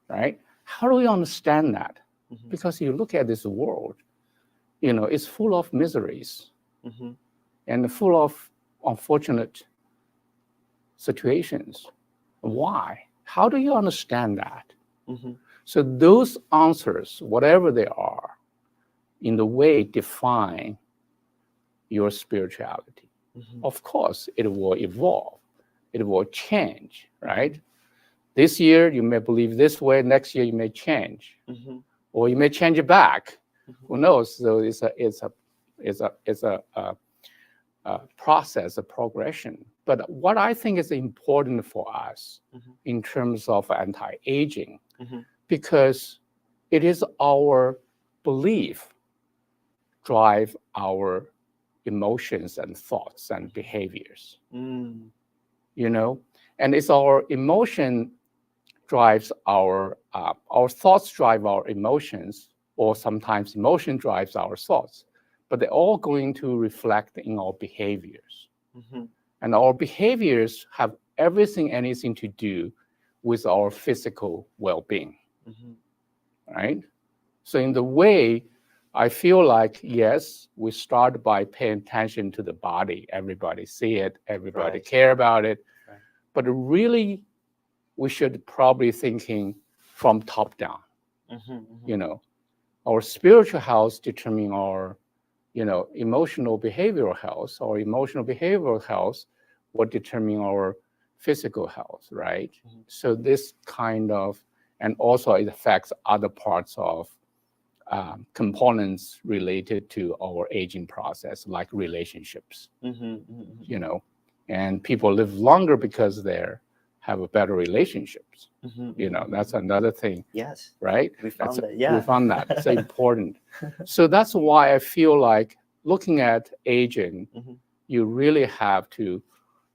right? How do we understand that? Because you look at this world, it's full of miseries and full of unfortunate situations. Why? How do you understand that? So those answers, whatever they are, in the way define your spirituality. Of course, it will evolve. It will change, right? This year, you may believe this way. Next year, you may change. Or you may change it back. Who knows? So it's a process, a progression. But what I think is important for us in terms of anti-aging, because it is our belief drive our emotions and thoughts and behaviors. And it's our emotion drives our thoughts drive our emotions, or sometimes emotion drives our thoughts, but they're all going to reflect in our behaviors. And our behaviors have anything to do with our physical well-being, right? So in the way, I feel like, yes, we start by paying attention to the body. Everybody see it, everybody care about it. But really, we should probably thinking from top down. Our spiritual health determine our, emotional behavioral health. Our emotional behavioral health will determine our physical health, right? So this kind of, and also it affects other parts of components related to our aging process, like relationships, and people live longer because they have a better relationships. That's another thing. Yes. Right? We found that. Yeah. We found that. It's important. So that's why I feel like looking at aging, you really have to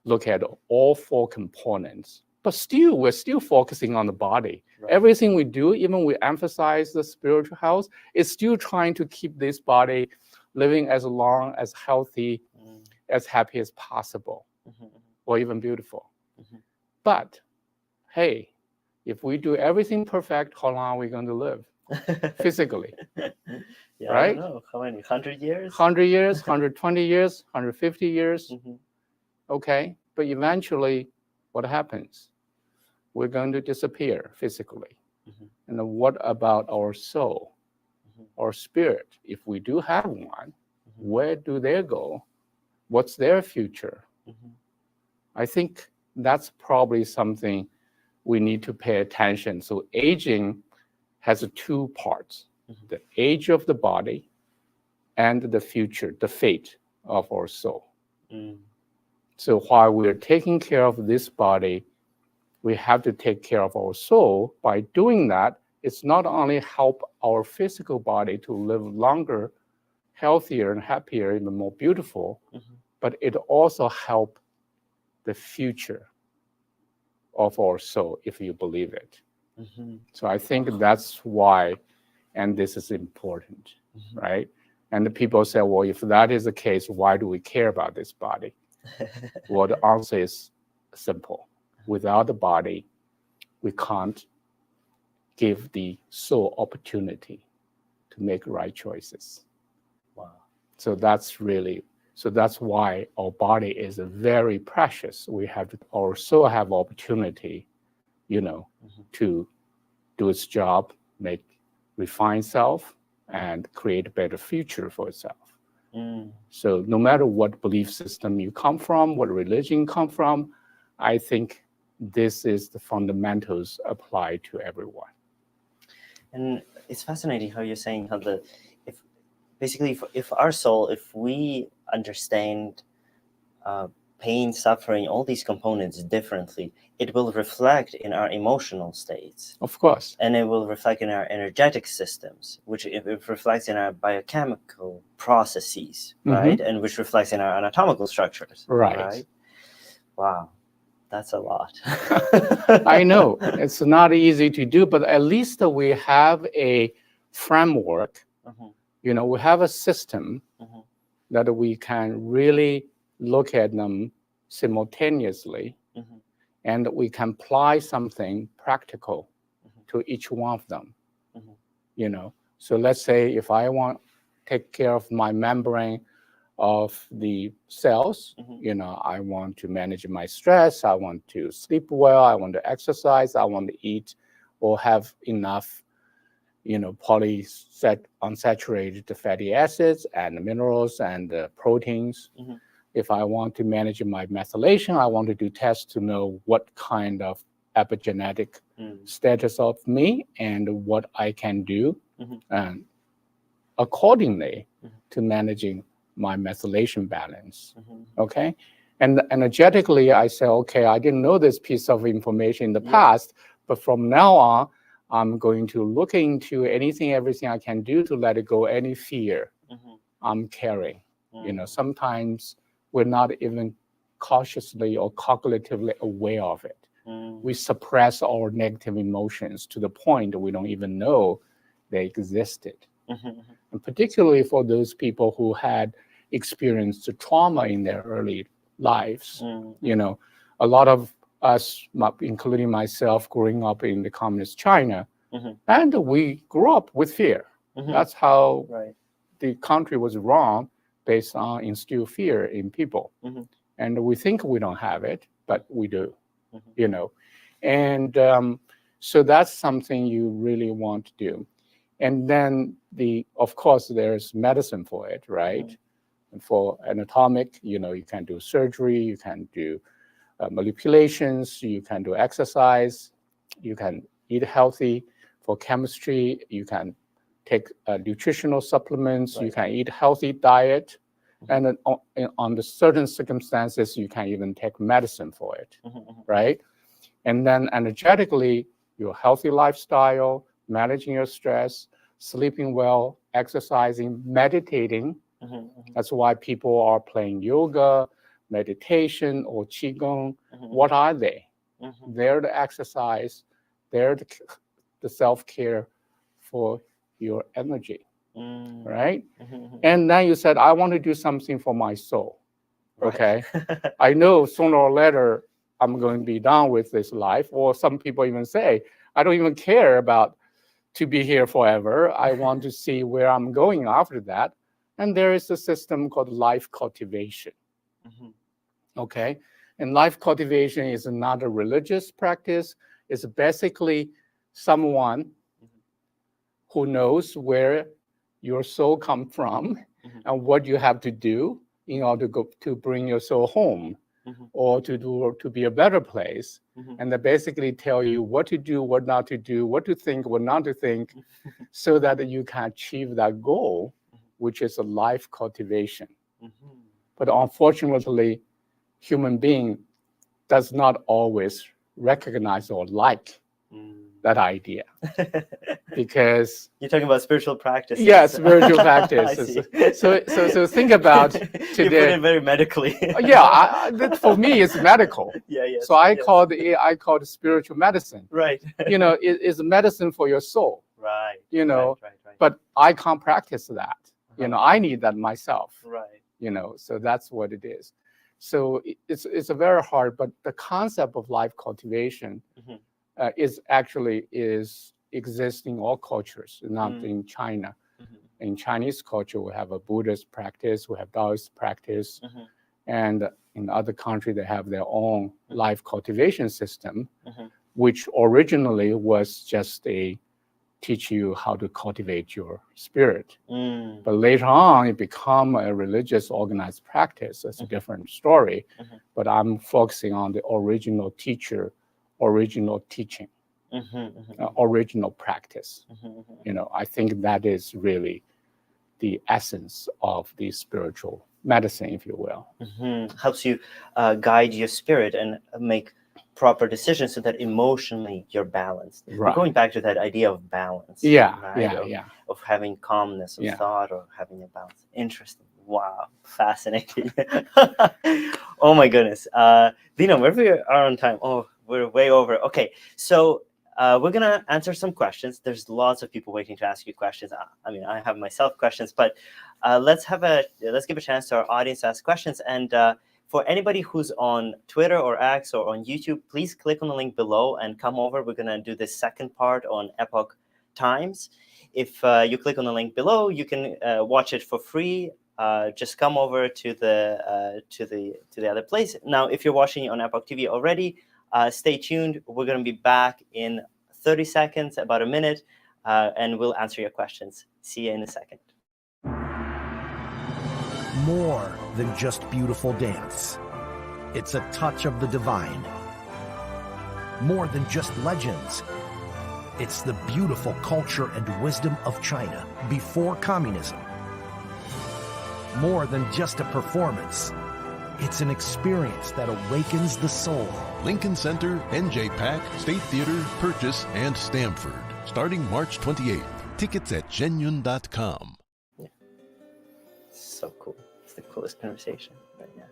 look at all 4 components. But still, we're still focusing on the body. Everything we do, even we emphasize the spiritual health, is still trying to keep this body living as long, as healthy, as happy as possible, or even beautiful. But hey, if we do everything perfect, how long are we going to live physically? Right? I don't know. How many? 100 years? 100 years, 120 years, 150 years. okay? But eventually, what happens? We're going to disappear physically. And then what about our soul, our spirit? If we do have one, where do they go? What's their future? I think that's probably something we need to pay attention. So aging has two parts, the age of the body and the future, the fate of our soul. So while we're taking care of this body, we have to take care of our soul. By doing that, it's not only help our physical body to live longer, healthier and happier, even more beautiful, but it also help the future of our soul, if you believe it. So I think that's why, and this is important, right? And the people say, well, if that is the case, why do we care about this body? Well, the answer is simple. Without the body, we can't give the soul opportunity to make right choices. Wow. So that's why our body is very precious. Our soul have opportunity, to do its job, refine self, and create a better future for itself. So no matter what belief system you come from, what religion you come from, I think this is the fundamentals apply to everyone. And it's fascinating how you're saying how if our soul, if we understand pain, suffering, all these components differently, it will reflect in our emotional states. Of course. And it will reflect in our energetic systems, which it reflects in our biochemical processes, right? And which reflects in our anatomical structures. Right. Wow. That's a lot. I know. It's not easy to do, but at least we have a framework. We have a system that we can really look at them simultaneously, and we can apply something practical to each one of them. So let's say if I want to take care of my membrane of the cells, I want to manage my stress, I want to sleep well, I want to exercise, I want to eat or have enough polyunsaturated fatty acids and minerals and proteins. If I want to manage my methylation, I want to do tests to know what kind of epigenetic status of me and what I can do and accordingly to managing my methylation balance. Okay? And energetically, I say, okay, I didn't know this piece of information in the past, but from now on, I'm going to look into everything I can do to let it go, any fear I'm carrying. Sometimes we're not even cautiously or cognitively aware of it. We suppress our negative emotions to the point we don't even know they existed. And particularly for those people who had experienced trauma in their early lives, a lot of us, including myself, growing up in the communist China, and we grew up with fear. That's how the country was run, based on instill fear in people. And we think we don't have it, but we do, And so that's something you really want to do. And then of course, there's medicine for it, right? And for anatomic, you can do surgery, you can do manipulations, you can do exercise, you can eat healthy. For chemistry, you can take nutritional supplements, you can eat healthy diet, and then on the certain circumstances, you can even take medicine for it, right? And then energetically, your healthy lifestyle, managing your stress, sleeping well, exercising, meditating. That's why people are playing yoga, meditation, or qigong. What are they? They're the exercise, they're the self-care for your energy, right? And then you said, I want to do something for my soul, okay? I know sooner or later, I'm going to be done with this life, or some people even say, I don't even care about to be here forever. I want to see where I'm going after that. And there is a system called life cultivation. Okay, and life cultivation is not a religious practice. It's basically someone who knows where your soul comes from and what you have to do in order to bring your soul home or to be a better place. And they basically tell you what to do, what not to do, what to think, what not to think, so that you can achieve that goal, which is a life cultivation. But unfortunately, human being does not always recognize or like that idea. Because you're talking about spiritual practices. Yes, spiritual practice. So think about today. You put it very medically. For me, it's medical. So I call it spiritual medicine. Right. It's medicine for your soul. Right. Right. But I can't practice that. I need that myself. Right. So that's what it is. So it's a very hard, but the concept of life cultivation is exists in all cultures, not in China. In Chinese culture, we have a Buddhist practice, we have Taoist practice, and in other countries, they have their own life cultivation system, which originally was just teach you how to cultivate your spirit. But later on, it became a religious organized practice. That's a different story. But I'm focusing on the original teacher, original teaching, original practice. I think that is really the essence of the spiritual medicine, if you will. Helps you guide your spirit and make proper decisions so that emotionally you're balanced. Right. Going back to that idea of balance. Of having calmness of thought or having a balance. Interesting. Wow. Fascinating. Oh my goodness. Dina, we are on time. Oh, we're way over. Okay. So we're going to answer some questions. There's lots of people waiting to ask you questions. I mean, I have myself questions, but let's give a chance to our audience to ask questions. And for anybody who's on Twitter or X or on YouTube, please click on the link below and come over. We're going to do this second part on Epoch Times. If you click on the link below, you can watch it for free. Just come over to the other place. Now, if you're watching on Epoch TV already, stay tuned. We're going to be back in 30 seconds, about a minute, and we'll answer your questions. See you in a second. More than just beautiful dance. It's a touch of the divine. More than just legends. It's the beautiful culture and wisdom of China before communism. More than just a performance. It's an experience that awakens the soul. Lincoln Center, NJ-PAC, State Theater, Purchase, and Stamford. Starting March 28th. Tickets at genyun.com. Yeah. So cool. It's the coolest conversation right now.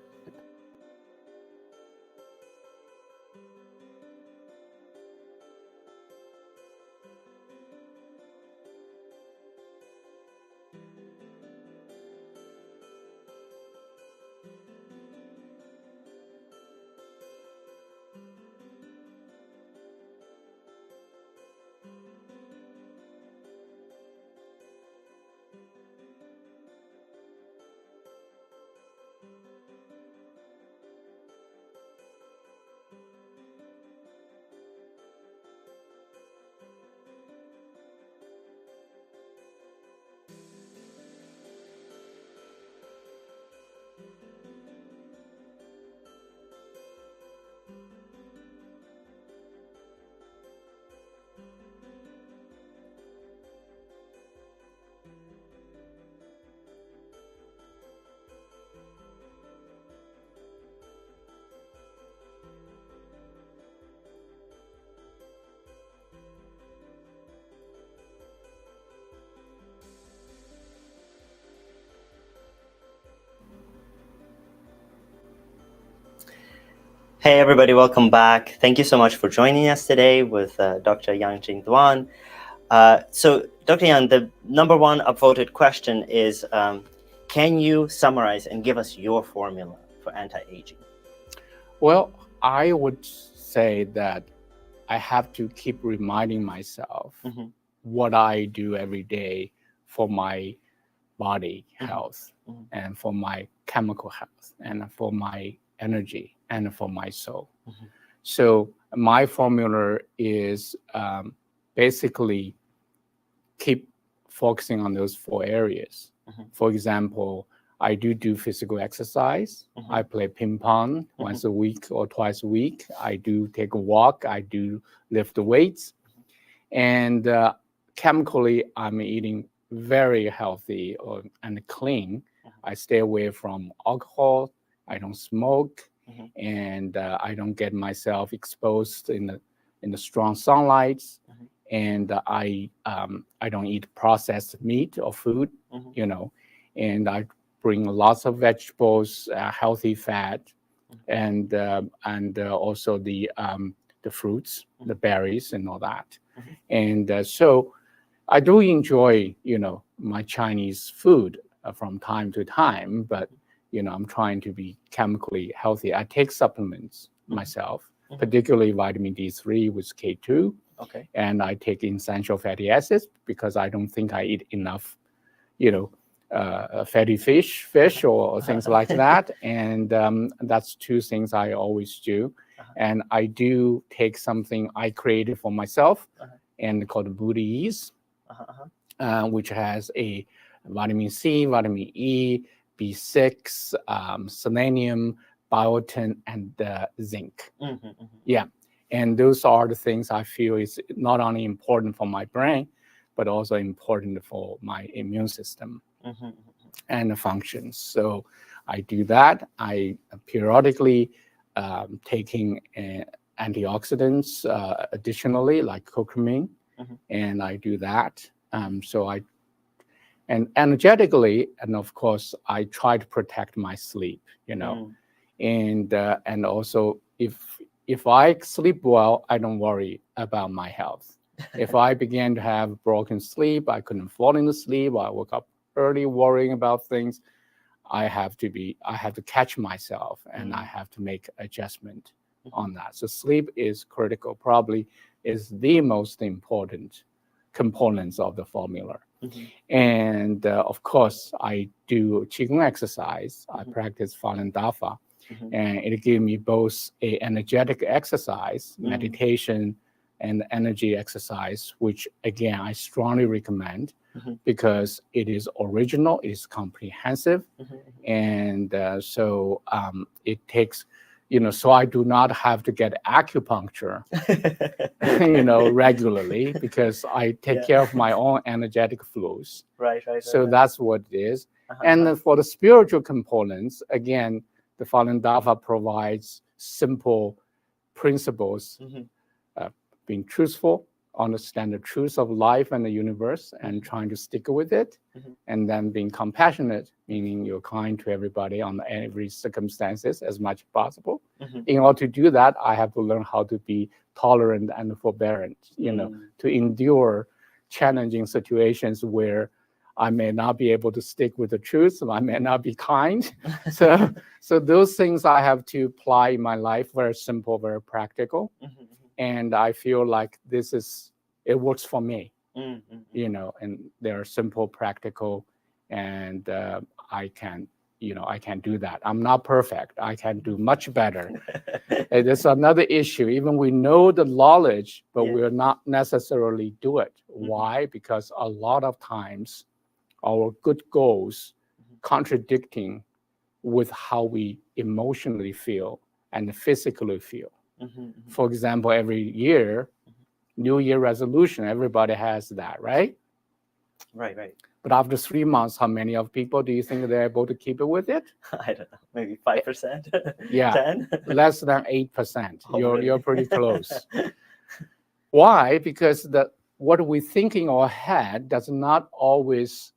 Hey everybody, welcome back. Thank you so much for joining us today with Dr. Yang Jingduan. So Dr. Yang, the number one upvoted question is, can you summarize and give us your formula for anti-aging? Well, I would say that I have to keep reminding myself what I do every day for my body health and for my chemical health and for my energy and for my soul. So my formula is basically keep focusing on those 4 areas. For example, I do physical exercise. I play ping pong once a week or twice a week. I do take a walk. I do lift the weights. And chemically, I'm eating very healthy and clean. I stay away from alcohol. I don't smoke, and I don't get myself exposed in the strong sunlight. And I don't eat processed meat or food, and I bring lots of vegetables, healthy fat, and also the fruits, the berries, and all that. And so I do enjoy, my Chinese food from time to time, but I'm trying to be chemically healthy. I take supplements myself, particularly vitamin D3 with K2. Okay. And I take essential fatty acids because I don't think I eat enough, fatty fish or things like that. And that's 2 things I always do. And I do take something I created for myself and called Buddhise, which has a vitamin C, vitamin E, B6, selenium, biotin, and zinc. Yeah. And those are the things I feel is not only important for my brain, but also important for my immune system and the functions. So I do that. I periodically taking antioxidants additionally, like curcumin, and I do that. And energetically, and of course, I try to protect my sleep, and also if I sleep well, I don't worry about my health. If I began to have broken sleep, I couldn't fall into sleep, I woke up early worrying about things, I have to catch myself and I have to make adjustment on that. So sleep is critical, probably is the most important components of the formula. And of course, I do Qigong exercise. I practice Falun Dafa. And it gave me both a energetic exercise, meditation, and energy exercise, which again, I strongly recommend because it is original, it is comprehensive. And so it takes, so I do not have to get acupuncture, regularly because I take care of my own energetic flows. Right. So that's what it is. And for the spiritual components, again, the Falun Dafa provides simple principles, being truthful, understand the truth of life and the universe, and trying to stick with it, and then being compassionate, meaning you're kind to everybody on every circumstances as much as possible. In order to do that, I have to learn how to be tolerant and forbearant, to endure challenging situations where I may not be able to stick with the truth. I may not be kind. So those things I have to apply in my life, very simple, very practical. And I feel like it works for me, and they're simple, practical, and I can do that. I'm not perfect. I can do much better. And there's another issue. Even we know the knowledge, but we're not necessarily do it. Why? Because a lot of times, our good goals contradicting with how we emotionally feel and physically feel. For example, every year, New Year resolution, everybody has that, right? Right. But after 3 months, how many of people do you think they're able to keep it with it? I don't know, maybe 5%? Yeah, 10? less than 8%. Oh, really? You're pretty close. Why? Because what we think in our head does not always